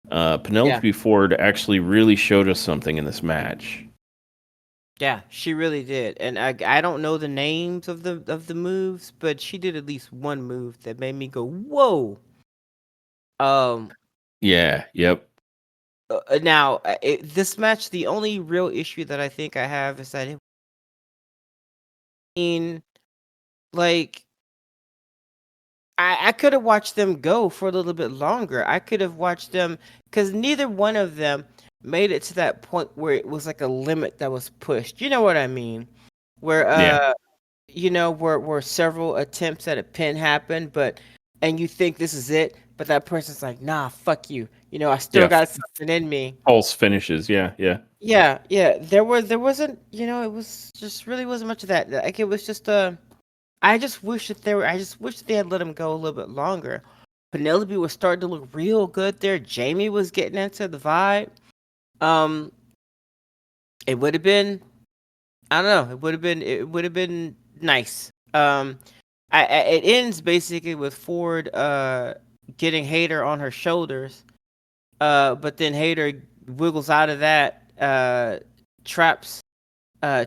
Yeah. Penelope Ford actually really showed us something in this match. Yeah, she really did. And I don't know the names of the moves, but she did at least one move that made me go, "Whoa." Um Yeah, yep. now this match, the only real issue that I think I have is that in like I could have watched them go for a little bit longer. I could have watched them cuz neither one of them made it to that point where it was like a limit that was pushed. You know what I mean? Where Yeah, where several attempts at a pin happen, but and you think this is it, but that person's like, nah, fuck you. I still yeah. got something in me. False finishes. Yeah, yeah. Yeah, yeah. There wasn't, it was just really wasn't much of that. Like it was just I just wish that they had let him go a little bit longer. Penelope was starting to look real good there. Jamie was getting into the vibe. Um, it would have been I don't know. It would have been nice. It ends basically with Ford getting Hater on her shoulders. But then Hater wiggles out of that, traps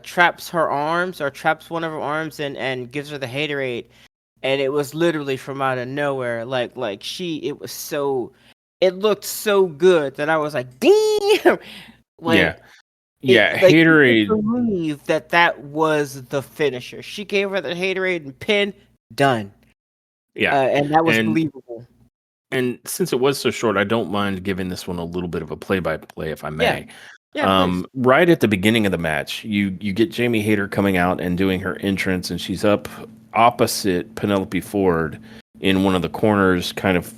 traps her arms or traps one of her arms and gives her the Haterade. And it was literally from out of nowhere. Like it looked so good that I was like, damn. Yeah. like Yeah, you could Haterade. believe that was the finisher. She gave her the Haterade and pin, done. Yeah. And that was And believable. since it was so short, I don't mind giving this one a little bit of a play-by-play, if I Yeah. may. Yeah, please. Right at the beginning of the match, you get Jamie Hayter coming out and doing her entrance, and she's up opposite Penelope Ford in one of the corners, kind of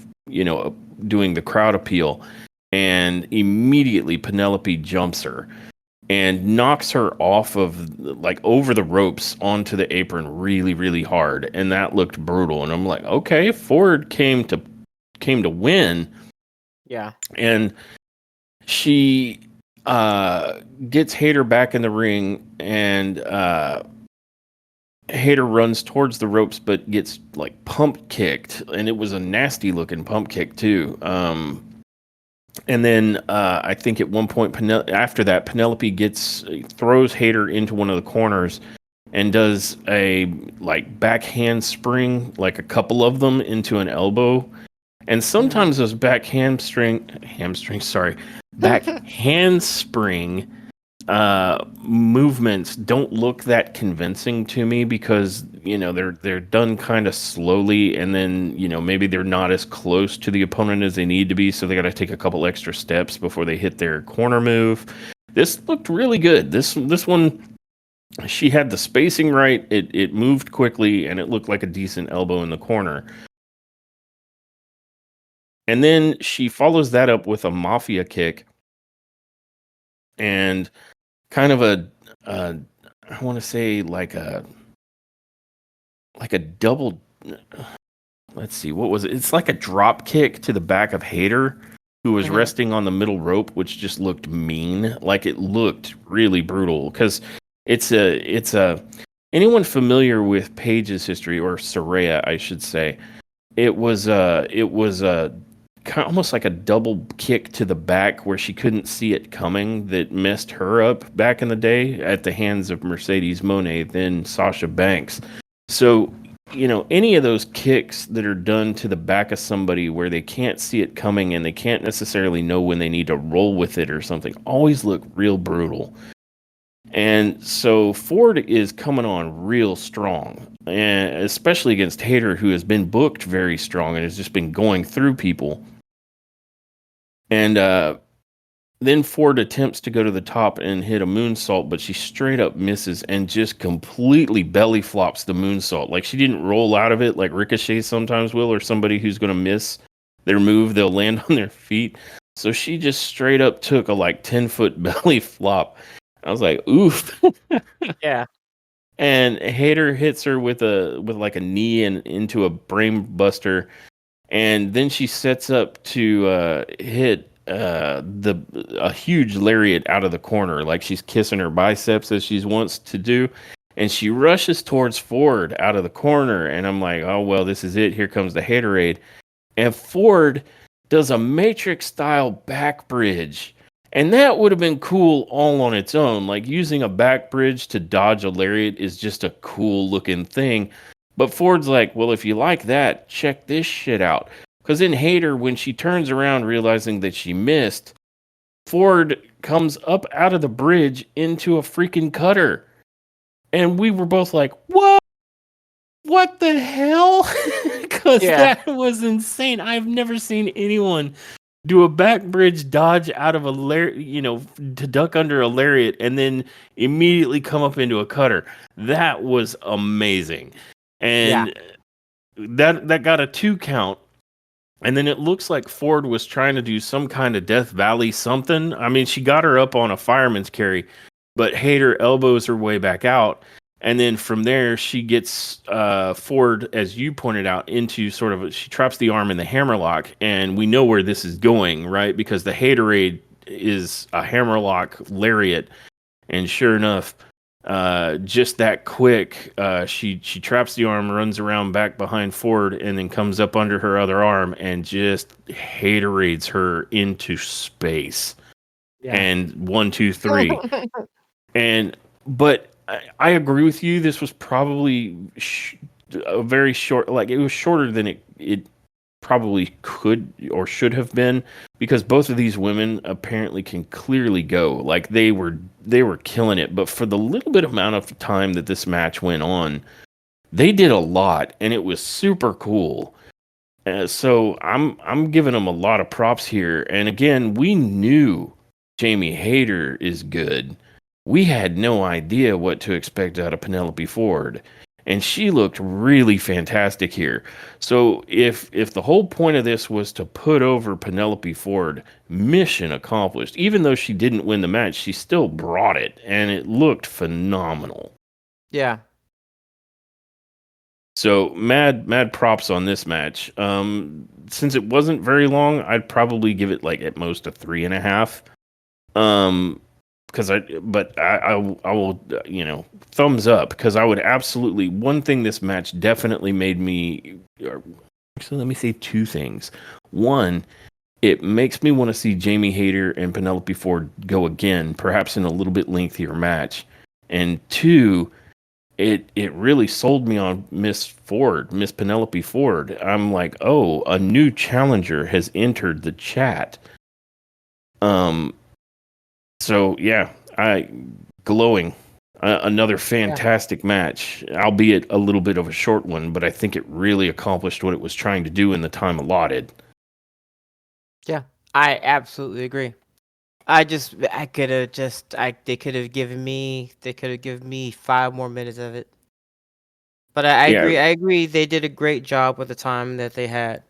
doing the crowd appeal, and immediately Penelope jumps her and knocks her off of like over the ropes onto the apron really really hard, and that looked brutal. And I'm like, okay, Ford came to win. Yeah. And she gets Hater back in the ring, and Hater runs towards the ropes but gets like pump kicked, and it was a nasty looking pump kick too. And then I think at one point after that, Penelope throws Hater into one of the corners and does a like back handspring, like a couple of them into an elbow. And sometimes those back handspring movements don't look that convincing to me because they're done kind of slowly, and then maybe they're not as close to the opponent as they need to be, so they got to take a couple extra steps before they hit their corner move. This looked really good. This one, she had the spacing right. It moved quickly, and it looked like a decent elbow in the corner. And then she follows that up with a mafia kick and kind of I want to say like a double. Let's see, what was it? It's like a drop kick to the back of Hater, who was Mm-hmm. resting on the middle rope, which just looked mean. Like it looked really brutal because it's a anyone familiar with Paige's history, or Saraya, I should say. It was almost like a double kick to the back where she couldn't see it coming that messed her up back in the day at the hands of Mercedes Moné, then Sasha Banks. So any of those kicks that are done to the back of somebody where they can't see it coming and they can't necessarily know when they need to roll with it or something always look real brutal. And so Ford is coming on real strong, and especially against Hayter, who has been booked very strong and has just been going through people. And then Ford attempts to go to the top and hit a moonsault, but she straight up misses and just completely belly flops the moonsault. Like she didn't roll out of it like Ricochet sometimes will, or somebody who's going to miss their move, they'll land on their feet. So she just straight up took a like 10-foot belly flop. I was like, oof. Yeah. And Hayter hits her with like a knee and into a brain buster, and then she sets up to hit a huge lariat out of the corner, like she's kissing her biceps as she wants to do, and she rushes towards Ford out of the corner, and I'm like, oh well, this is it. Here comes the Haterade, and Ford does a Matrix style back bridge. And that would have been cool all on its own. Like using a back bridge to dodge a lariat is just a cool looking thing. But Ford's like, well, if you like that, check this shit out. Because in Hater, when she turns around realizing that she missed, Ford comes up out of the bridge into a freaking cutter. And we were both like, what? What the hell? Because that was insane. I've never seen anyone do a back bridge dodge out of a to duck under a lariat and then immediately come up into a cutter. That was amazing. And that got a 2 count. And then it looks like Ford was trying to do some kind of Death Valley something. I mean, she got her up on a fireman's carry, but Hayter elbows her way back out. And then from there, she gets Ford, as you pointed out, into she traps the arm in the hammerlock. And we know where this is going, right? Because the Haterade is a hammerlock lariat. And sure enough, just that quick, she traps the arm, runs around back behind Ford, and then comes up under her other arm and just Haterades her into space. Yeah. And 1, 2, 3. But I agree with you. This was probably a very short, like it was shorter than it probably could or should have been, because both of these women apparently can clearly go. Like they were killing it, but for the little bit amount of time that this match went on, they did a lot, and it was super cool. So I'm giving them a lot of props here. And again, we knew Jamie Hayter is good. We had no idea what to expect out of Penelope Ford, and she looked really fantastic here. So if the whole point of this was to put over Penelope Ford, mission accomplished. Even though she didn't win the match, she still brought it, and it looked phenomenal. Yeah. So mad props on this match. Since it wasn't very long, I'd probably give it like at most a 3.5. Because I will, thumbs up, because I would absolutely, one thing this match definitely made me, actually let me say 2 things. One, it makes me want to see Jamie Hayter and Penelope Ford go again, perhaps in a little bit lengthier match. And 2, it really sold me on Miss Penelope Ford. I'm like, oh, a new challenger has entered the chat. So yeah, glowing. Another fantastic match, albeit a little bit of a short one, but I think it really accomplished what it was trying to do in the time allotted. Yeah, I absolutely agree. They could have given me 5 more minutes of it. But I agree. They did a great job with the time that they had.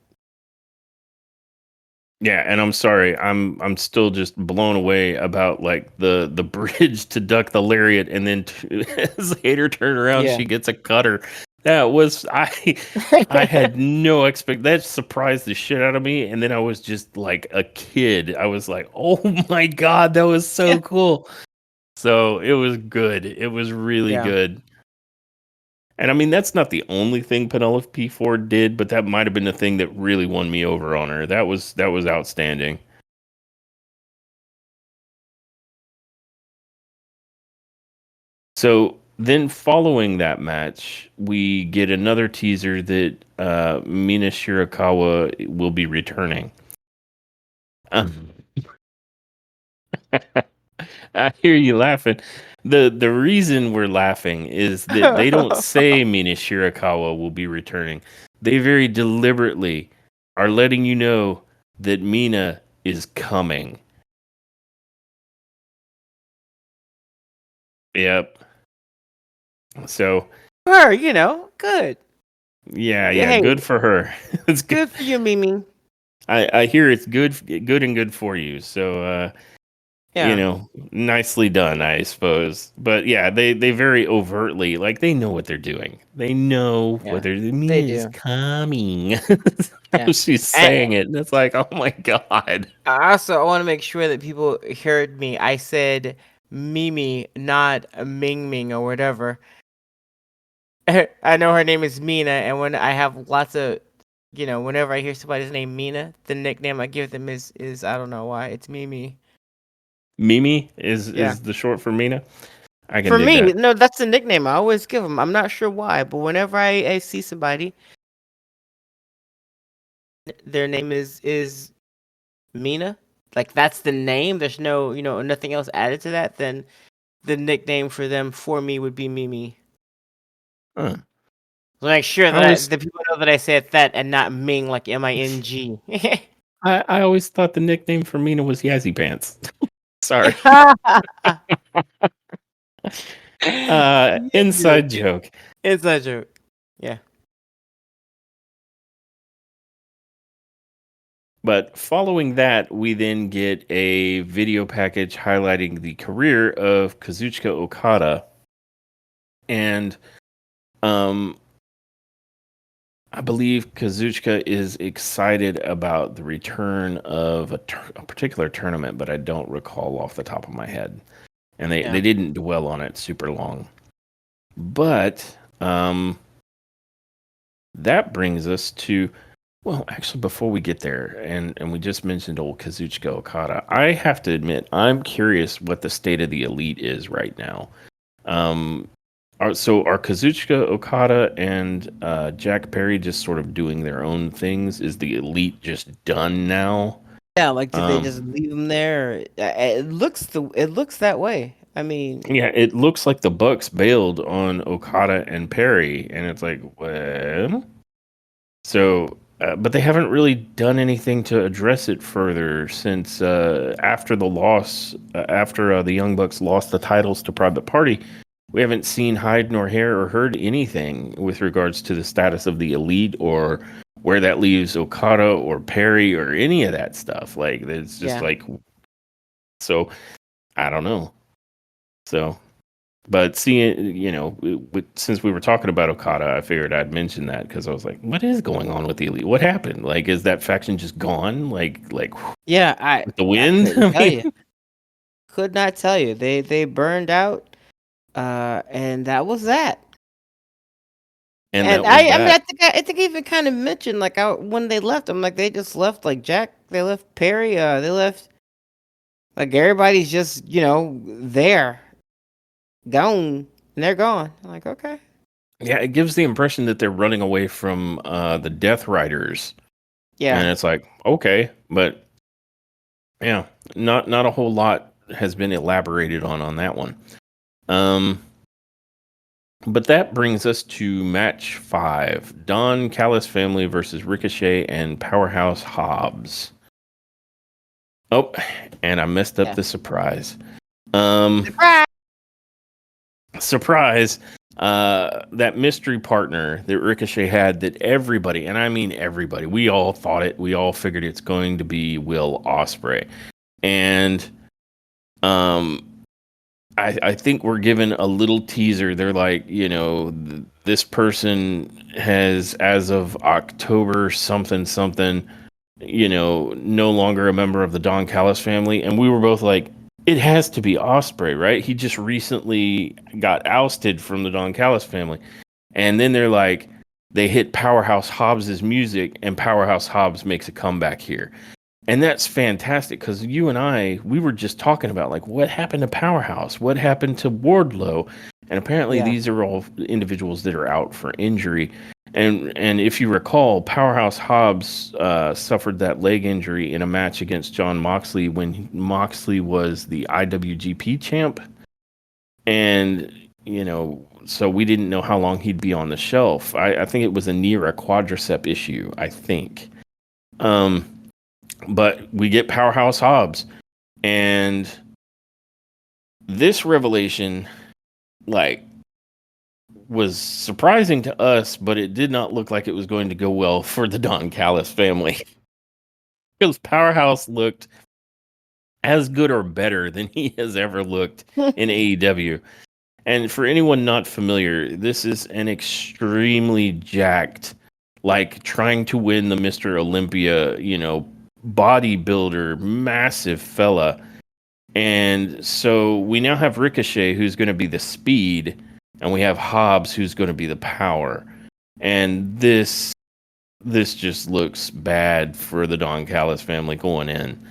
Yeah, and I'm sorry, I'm still just blown away about like the bridge to duck the lariat, and then as Hayter turned around, she gets a cutter. That was I had no that surprised the shit out of me, and then I was just like a kid. I was like, oh my god, that was so cool. So it was good. It was really good. And I mean, that's not the only thing Penelope Ford did, but that might have been the thing that really won me over on her. That was outstanding. So then following that match, we get another teaser that Mina Shirakawa will be returning. I hear you laughing. The reason we're laughing is that they don't say Mina Shirakawa will be returning. They very deliberately are letting you know that Mina is coming. Yep. So her, good. yeah, Hey, good for her. It's good. good for you, Mimi. I hear it's good and good for you. So Yeah, nicely done, I suppose. But yeah, they very overtly, like, they know what they're doing. They know what yeah, they're they Mina's do. coming. Yeah, How she's and saying it, and it's like, oh my god. I want to make sure that people heard me. I said Mimi, not Ming Ming or whatever. I know her name is Mina, and when I have lots of, whenever I hear somebody's name Mina, the nickname I give them is I don't know why, it's Mimi. Mimi Yeah. is the short for Mina. I can For dig me, that. no, that's the nickname I always give them. I'm not sure why, but whenever I see somebody, their name is Mina, like that's the name. There's no, nothing else added to that. Then the nickname for them for me would be Mimi. Huh. So make sure I that always the people know that I say it that and not Ming like MING. I always thought the nickname for Mina was Yazzie Pants. Sorry. Inside joke. Inside joke. Yeah. But following that, we then get a video package highlighting the career of Kazuchika Okada. And um, I believe Kazuchika is excited about the return of a particular tournament, but I don't recall off the top of my head. And they Yeah. didn't dwell on it super long. But that brings us to, well, actually, before we get there, and we just mentioned old Kazuchika Okada, I have to admit, I'm curious what the state of the elite is right now. Um, are Kazuchika Okada and Jack Perry just sort of doing their own things? Is the elite just done now? Yeah, like did they Um, just leave him there? It looks that way. I mean, yeah, it looks like the Bucks bailed on Okada and Perry, and it's like, well, so, but they haven't really done anything to address it further since after the loss, after the Young Bucks lost the titles to Private Party. We haven't seen hide nor hair or heard anything with regards to the status of the elite or where that leaves Okada or Perry or any of that stuff. Like, it's just yeah. like, so I don't know. So, but seeing, since we were talking about Okada, I figured I'd mention that because I was like, what is going on with the elite? What happened? Like, is that faction just gone? Like Yeah, I with the I wind? couldn't I tell you. mean, Could not tell you. They burned out, and that was that. and And that was I mean, that. I think I even kind of mentioned like when they left, I'm like they just left like Jack, they left Perry, they left like everybody's just there, gone, and they're gone. I'm like okay, Yeah, it gives the impression that they're running away from the Death Riders, and yeah, it's like, okay, but yeah, not a whole lot has been elaborated on that one. Um, but that brings us to match 5: Don Callis family versus Ricochet and Powerhouse Hobbs. Oh, and I messed up yeah. the surprise. Um, Surprise! surprise. That mystery partner that Ricochet had, that everybody, and I mean everybody, we all thought it. We all figured it's going to be Will Ospreay, and um, I think we're given a little teaser. They're like, this person has, as of October something something, no longer a member of the Don Callis family. And we were both like, it has to be Osprey, right? He just recently got ousted from the Don Callis family. And then they're like, they hit Powerhouse Hobbs's music, and Powerhouse Hobbs makes a comeback here. And that's fantastic because you and I, we were just talking about like what happened to Powerhouse, what happened to Wardlow, And apparently these are all individuals that are out for injury. And if you recall, Powerhouse Hobbs suffered that leg injury in a match against John Moxley when Moxley was the IWGP champ. And, so we didn't know how long he'd be on the shelf. I think it was a quadricep issue, I think. But we get Powerhouse Hobbs. And this revelation, was surprising to us, but it did not look like it was going to go well for the Don Callis family. Because Powerhouse looked as good or better than he has ever looked in AEW. And for anyone not familiar, this is an extremely jacked, trying to win the Mr. Olympia, bodybuilder, massive fella. And so we now have Ricochet, who's going to be the speed, and we have Hobbs, who's going to be the power. And this just looks bad for the Don Callis family going in,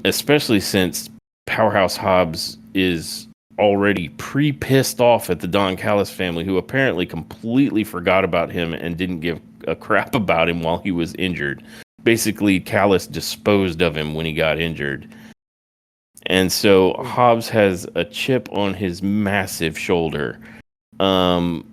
especially since Powerhouse Hobbs is already pissed off at the Don Callis family, who apparently completely forgot about him and didn't give a crap about him while he was injured. Basically, Callis disposed of him when he got injured. And so Hobbs has a chip on his massive shoulder. So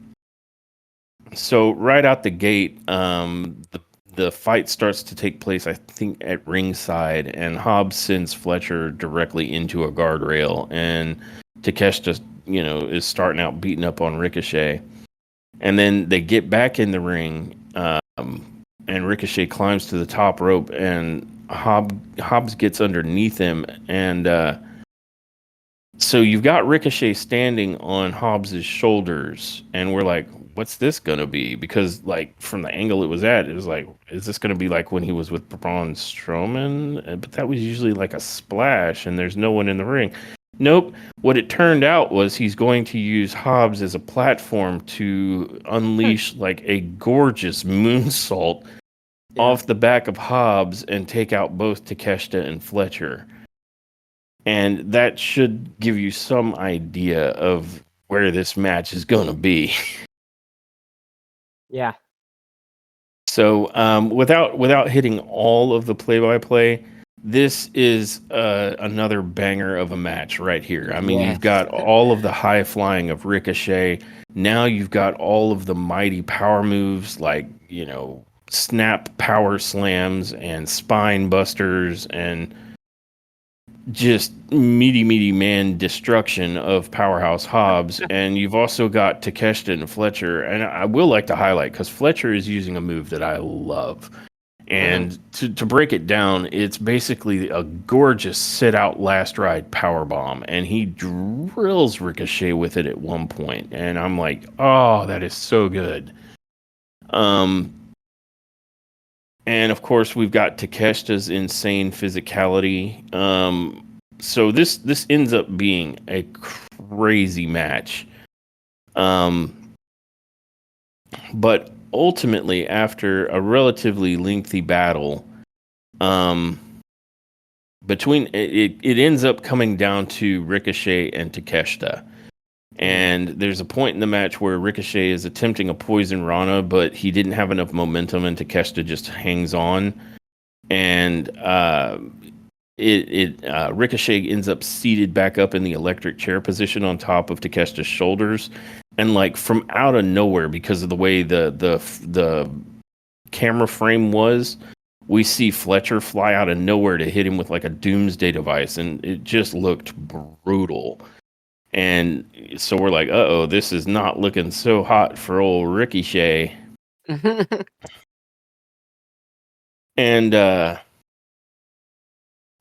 right out the gate, the fight starts to take place, I think, at ringside, and Hobbs sends Fletcher directly into a guardrail, and Takeshita, is starting out beating up on Ricochet. And then they get back in the ring, and Ricochet climbs to the top rope, and Hobbs gets underneath him, and so you've got Ricochet standing on Hobbs's shoulders, and we're like, what's this gonna be? Because from the angle it was at, it was like, is this gonna be like when he was with Braun Strowman? But that was usually like a splash, and there's no one in the ring. Nope. What it turned out was he's going to use Hobbs as a platform to unleash a gorgeous moonsault off the back of Hobbs and take out both Takeshita and Fletcher. And that should give you some idea of where this match is going to be. Yeah. So without hitting all of the play-by-play, this is another banger of a match right here. I mean, you've got all of the high flying of Ricochet. Now you've got all of the mighty power moves snap power slams and spine busters and just meaty man destruction of Powerhouse Hobbs. And you've also got Takeshita and Fletcher. And I will like to highlight, because Fletcher is using a move that I love. And to break it down, it's basically a gorgeous sit-out last ride powerbomb. And he drills Ricochet with it at one point. And I'm like, oh, that is so good. And of course, we've got Takeshita's insane physicality. So this ends up being a crazy match. But ultimately, after a relatively lengthy battle, between it ends up coming down to Ricochet and Takeshita. And there's a point in the match where Ricochet is attempting a poison Rana, but he didn't have enough momentum, and Takeshita just hangs on. And Ricochet ends up seated back up in the electric chair position on top of Takeshita's shoulders. And from out of nowhere, because of the way the camera frame was, we see Fletcher fly out of nowhere to hit him with a doomsday device, and it just looked brutal. And so we're like, uh-oh, this is not looking so hot for old Ricochet. And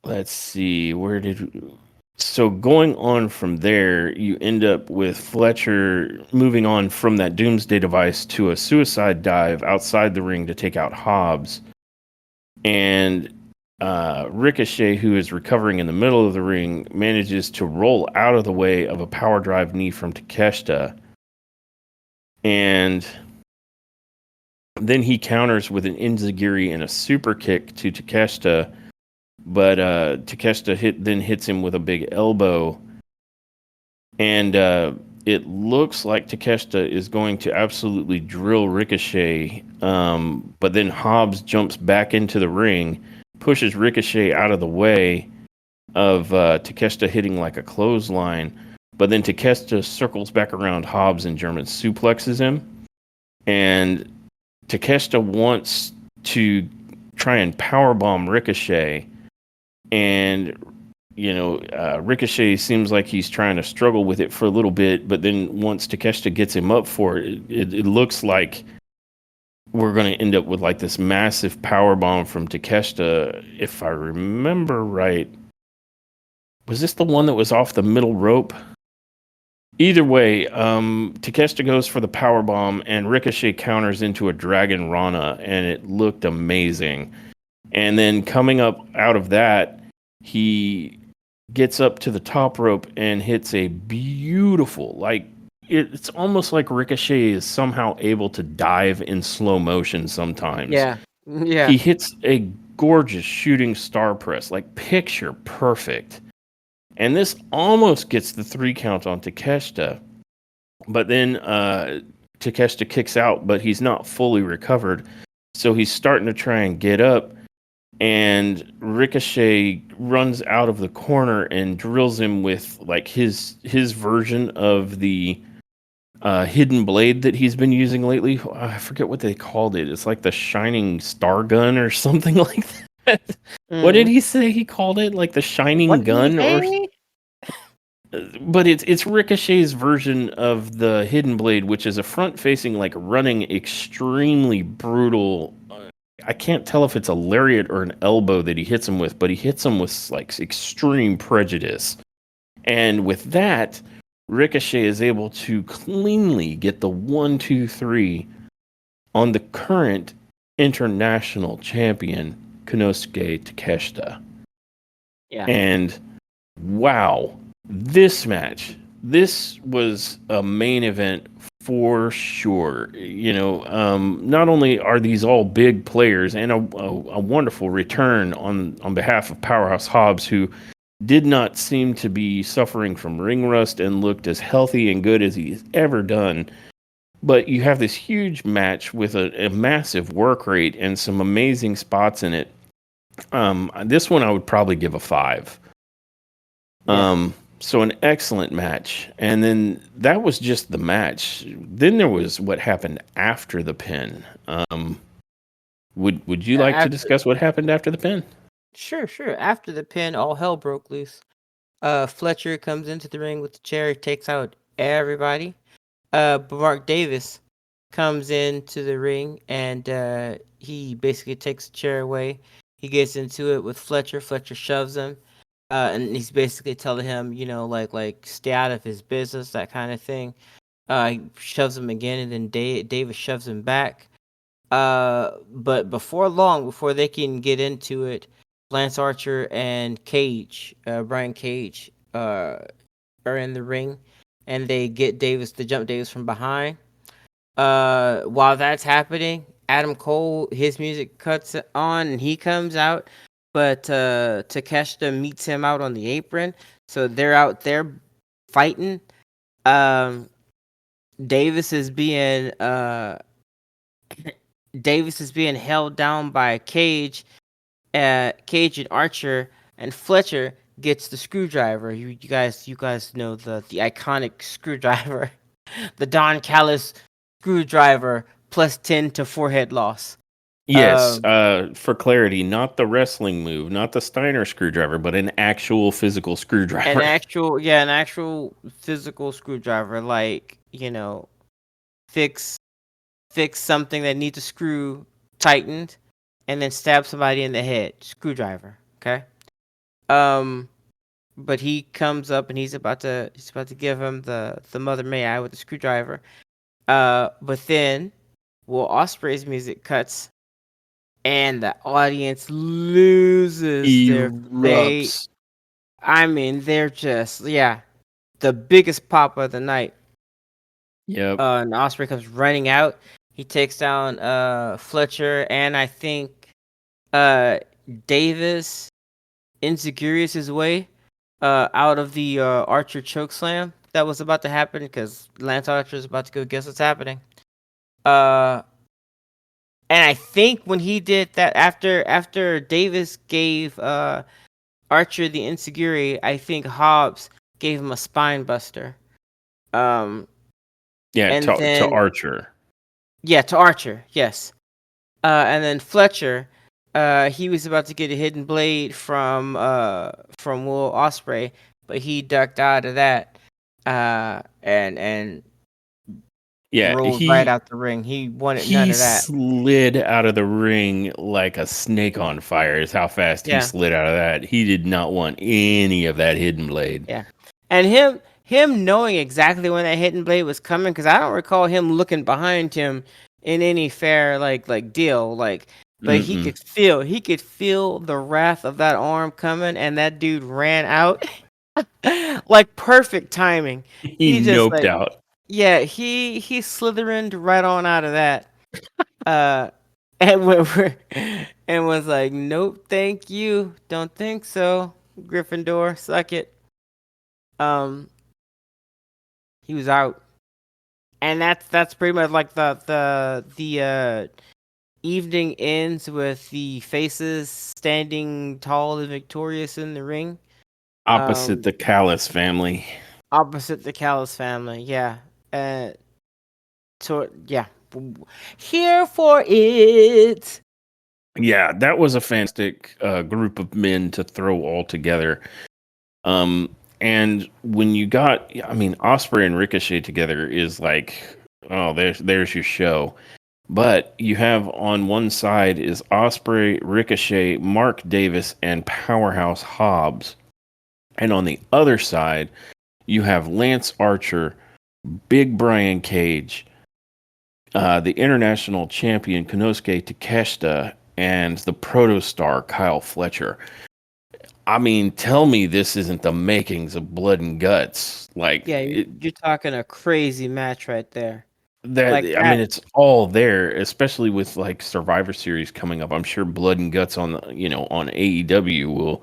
let's see, so going on from there, you end up with Fletcher moving on from that doomsday device to a suicide dive outside the ring to take out Hobbs. And Ricochet, who is recovering in the middle of the ring, manages to roll out of the way of a power drive knee from Takeshita. And then he counters with an enziguri and a super kick to Takeshita. But Takeshita then hits him with a big elbow. And it looks like Takeshita is going to absolutely drill Ricochet, but then Hobbs jumps back into the ring, pushes Ricochet out of the way of Takeshita hitting like a clothesline, but then Takeshita circles back around Hobbs and German suplexes him, and Takeshita wants to try and powerbomb Ricochet, and Ricochet seems like he's trying to struggle with it for a little bit, but then once Takeshita gets him up for it, it looks like we're going to end up with like this massive power bomb from Takeshita. If I remember right, was this the one that was off the middle rope? Either way, Takeshita goes for the power bomb, and Ricochet counters into a Dragon Rana, and it looked amazing. And then coming up out of that, he gets up to the top rope and hits a beautiful, like it's almost like Ricochet is somehow able to dive in slow motion sometimes. Yeah. Yeah. He hits a gorgeous shooting star press, like picture perfect. And this almost gets the 3 count on Takeshita. But then Takeshita kicks out, but he's not fully recovered. So he's starting to try and get up. And Ricochet runs out of the corner and drills him with like his version of the hidden blade that he's been using lately. I forget what they called it. It's like the shining star gun or something like that. What did he say he called it? Like the shining gun or but it's Ricochet's version of the hidden blade, which is a front facing, like running extremely brutal. I can't tell if it's a lariat or an elbow that he hits him with, but he hits him with like extreme prejudice. And with that, Ricochet is able to cleanly get the 1-2-3 on the current international champion, Konosuke Takeshita. Yeah. And wow, this was a main event for sure. Not only are these all big players and a wonderful return on behalf of Powerhouse Hobbs, who did not seem to be suffering from ring rust and looked as healthy and good as he's ever done. But you have this huge match with a massive work rate and some amazing spots in it. This one I would probably give a 5. Yeah. So an excellent match. And then that was just the match. Then there was what happened after the pin. Would you like to discuss what happened after the pin? Sure. After the pin, all hell broke loose. Fletcher comes into the ring with the chair, takes out everybody. But Mark Davis comes into the ring and he basically takes the chair away. He gets into it with Fletcher. Fletcher shoves him. And he's basically telling him, like stay out of his business, that kind of thing. He shoves him again, and then Davis shoves him back. But before they can get into it, Lance Archer and Brian Cage, are in the ring, and they get Davis to jump Davis from behind. While that's happening, Adam Cole, his music cuts on, and he comes out. But Takeshita meets him out on the apron, so they're out there fighting. Davis is being held down by Cage and Archer, and Fletcher gets the screwdriver. You guys know the iconic screwdriver, the Don Callis screwdriver plus 10 to forehead loss. Yes, for clarity, not the wrestling move, not the Steiner screwdriver, but an actual physical screwdriver. An actual physical screwdriver, like, fix something that needs a screw tightened, and then stab somebody in the head. Screwdriver, okay? But he comes up and he's about to give him the Mother May I with the screwdriver. But then Will Ospreay's music cuts, and the audience loses their faith. I mean, they're just the biggest pop of the night. Yep. And Ospreay comes running out. He takes down Fletcher, and I think Davis insecures his way out of the Archer chokeslam. that was about to happen because Lance Archer is about to go guess what's happening. And I think when he did that after Davis gave Archer the Insiguri, I think Hobbs gave him a spine buster. Yeah, and to Archer. Yeah, to Archer, yes. And then Fletcher, he was about to get a hidden blade from Will Ospreay, but he ducked out of that. And yeah, rolled right out the ring. He wanted none of that. Slid out of the ring like a snake on fire. Is how fast he slid out of that. He did not want any of that hidden blade. Yeah, and him knowing exactly when that hidden blade was coming, because I don't recall him looking behind him in any fair like deal like. But he could feel the wrath of that arm coming, and that dude ran out like perfect timing. He just noped out. Yeah, he slithered right on out of that. And and was like, nope, thank you, don't think so, Gryffindor, suck it. He was out, and that's pretty much like the evening ends with the faces standing tall and victorious in the ring, opposite the Callis family. Opposite the Callis family, yeah. So yeah, here for it. Yeah, that was a fantastic group of men to throw all together. And when you got, I mean, Osprey and Ricochet together is like, oh, there's your show. But you have on one side is Osprey, Ricochet, Mark Davis, and Powerhouse Hobbs, and on the other side you have Lance Archer, Big Brian Cage, the international champion Konosuke Takeshita, and the protostar Kyle Fletcher. I mean, tell me this isn't the makings of blood and guts. Like, yeah, you're talking a crazy match right there. I mean, it's all there, especially with like Survivor Series coming up. I'm sure blood and guts on on AEW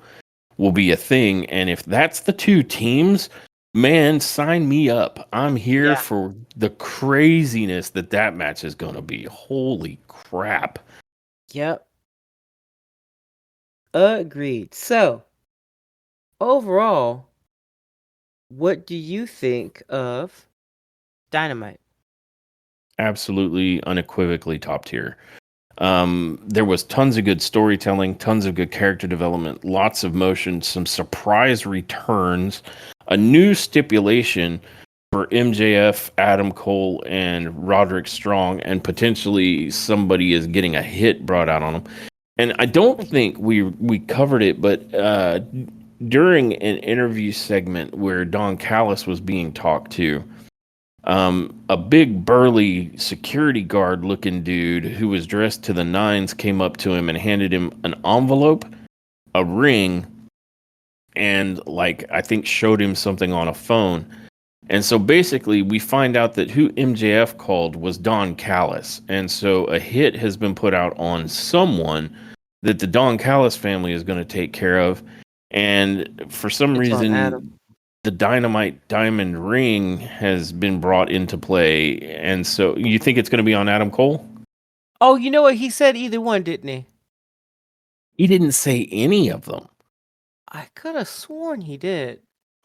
will be a thing. And if that's the two teams, man, sign me up. I'm here for the craziness that match is going to be. Holy crap. Yep. Agreed. So, overall, what do you think of Dynamite? Absolutely, unequivocally top tier. There was tons of good storytelling, tons of good character development, lots of motion, some surprise returns, a new stipulation for MJF, Adam Cole, and Roderick Strong, and potentially somebody is getting a hit brought out on them. And I don't think we covered it, but during an interview segment where Don Callis was being talked to, a big burly security guard looking dude who was dressed to the nines came up to him and handed him an envelope, a ring, and like I think showed him something on a phone. And so basically we find out that who MJF called was Don Callis. And so a hit has been put out on someone that the Don Callis family is going to take care of. And for some reason the Dynamite Diamond Ring has been brought into play. And so you think it's going to be on Adam Cole? Oh, you know what? He said either one, didn't he? He didn't say any of them. I could have sworn he did.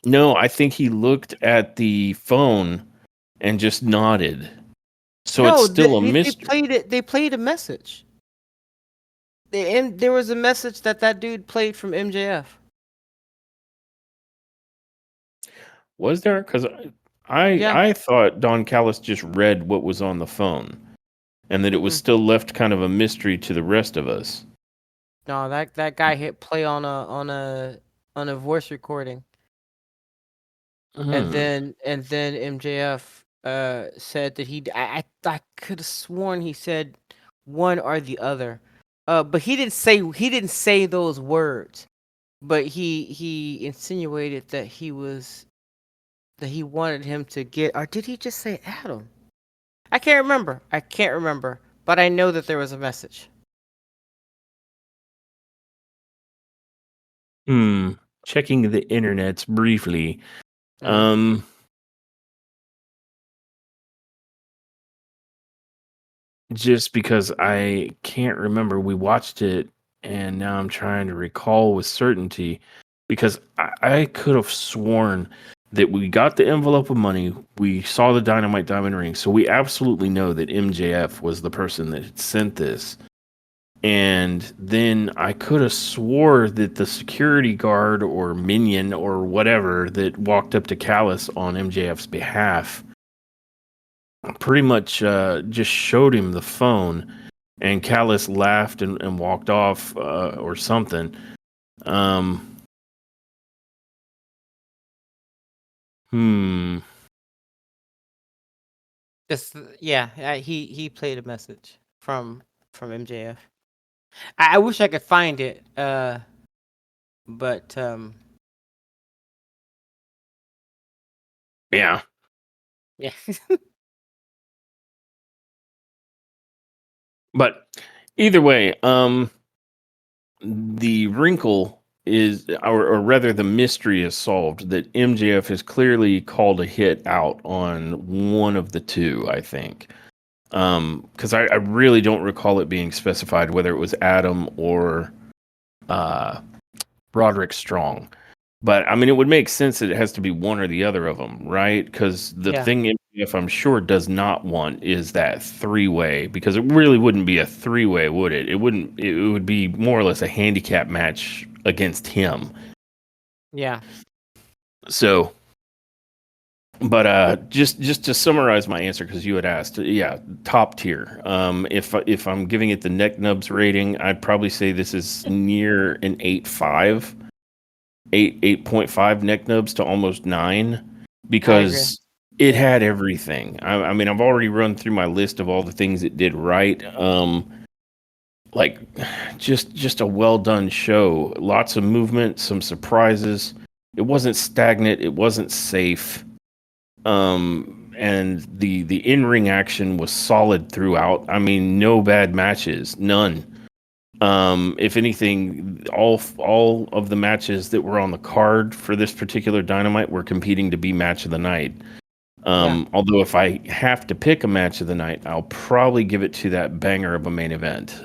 No, I think he looked at the phone and just nodded. So it's still a mystery. They played a message. And there was a message that dude played from MJF. Was there? Because I thought Don Callis just read what was on the phone, and that it was still left kind of a mystery to the rest of us. No, that guy hit play on a voice recording, and then MJF said that I could have sworn he said one or the other, but he didn't say those words, but he insinuated that he wanted him to get, or did he just say Adam? I can't remember, but I know that there was a message. Checking the internets briefly. just because I can't remember. We watched it, and now I'm trying to recall with certainty because I could have sworn that we got the envelope of money. We saw the Dynamite Diamond Ring, so we absolutely know that MJF was the person that had sent this. And then I could have swore that the security guard or minion or whatever that walked up to Callis on MJF's behalf pretty much just showed him the phone, and Callis laughed and walked off or something. Um, hmm. He played a message from MJF. I wish I could find it, but Yeah. yeah. But either way, the wrinkle is, or rather, the mystery is solved that MJF has clearly called a hit out on one of the two, I think. Because I really don't recall it being specified whether it was Adam or uh, Roderick Strong. But I mean, it would make sense that it has to be one or the other of them, right? Because the Yeah. thing MJF, I'm sure, does not want is that three-way, because it really wouldn't be a three-way, would it? It wouldn't. It would be more or less a handicap match against him. Yeah. So, but just to summarize my answer, because you had asked, yeah, top tier. If I'm giving it the neck nubs rating, I'd probably say this is near an 8.5. 8.5 neck nubs to almost 9, I agree. because it Yeah. had everything. I mean, I've already run through my list of all the things it did right. Like just a well done show. Lots of movement, some surprises. It wasn't stagnant. It wasn't safe. And the in ring action was solid throughout. I mean, no bad matches, none. If anything, all of the matches that were on the card for this particular Dynamite were competing to be match of the night. Yeah. Although if I have to pick a match of the night, I'll probably give it to that banger of a main event.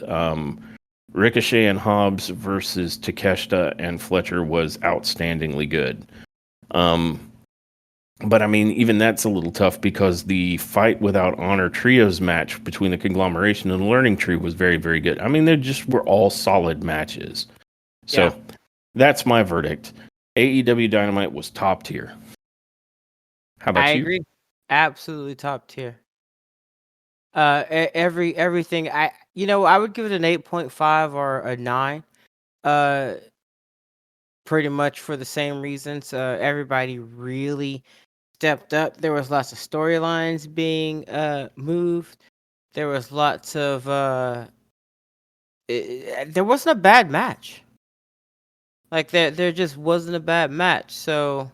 Ricochet and Hobbs versus Takeshita and Fletcher was outstandingly good. But I mean, even that's a little tough because the Fight Without Honor trios match between the Conglomeration and the Learning Tree was very, very good. I mean, they just were all solid matches. So Yeah. that's my verdict. AEW Dynamite was top tier. How I about you? agree. Absolutely top tier. Everything. I would give it an 8.5 or a 9. Uh, pretty much for the same reasons. Everybody really stepped up. There was lots of storylines being moved. There was lots of there wasn't a bad match. Like there just wasn't a bad match. So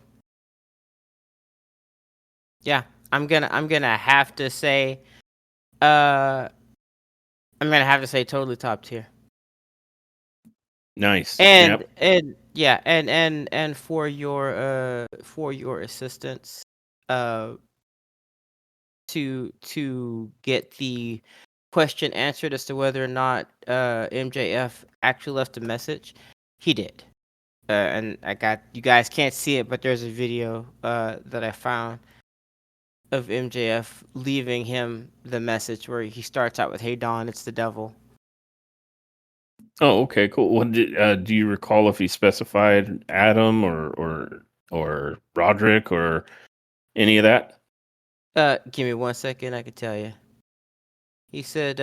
yeah, I'm gonna have to say uh I'm gonna have to say totally top tier. Nice. And Yep. and yeah, and for your assistance uh to get the question answered as to whether or not MJF actually left a message, he did. And I got, you guys can't see it, but there's a video that I found of MJF leaving him the message where he starts out with "Hey Don, it's the devil." Oh, okay, cool. Well, do you recall if he specified Adam or Roderick or any of that? Give me 1 second, I can tell you. He said,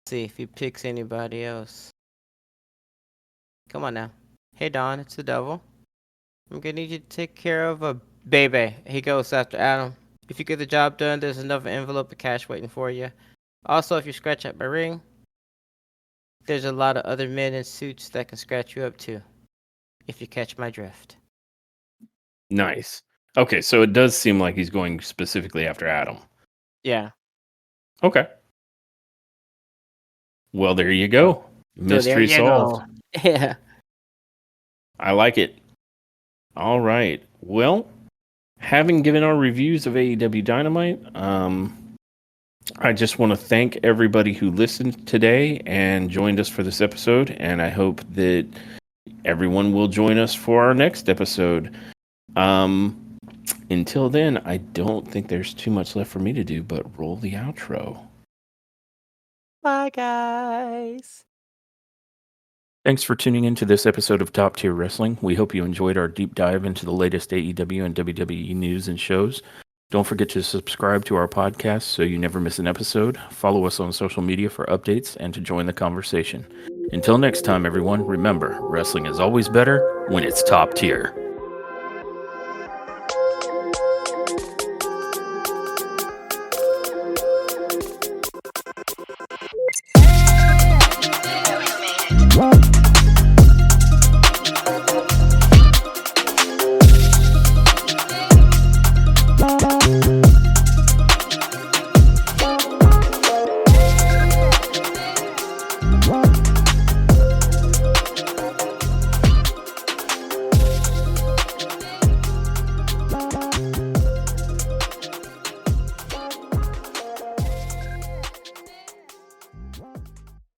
see if he picks anybody else. Come on now. "Hey Don, it's the devil. I'm gonna need you to take care of a baby." He goes after Adam. "If you get the job done, there's another envelope of cash waiting for you. Also, if you scratch up my ring, there's a lot of other men in suits that can scratch you up too. If you catch my drift." Nice. Okay, so it does seem like he's going specifically after Adam. Yeah. Okay. Well, there you So, go. so there Mystery you solved. go. Yeah. I like it. All right. Well, having given our reviews of AEW Dynamite, I just want to thank everybody who listened today and joined us for this episode. And I hope that everyone will join us for our next episode. Until then, I don't think there's too much left for me to do but roll the outro. Bye, guys. Thanks for tuning in to this episode of Top Tier Wrestling. We hope you enjoyed our deep dive into the latest AEW and WWE news and shows. Don't forget to subscribe to our podcast so you never miss an episode. Follow us on social media for updates and to join the conversation. Until next time, everyone, remember, wrestling is always better when it's top tier.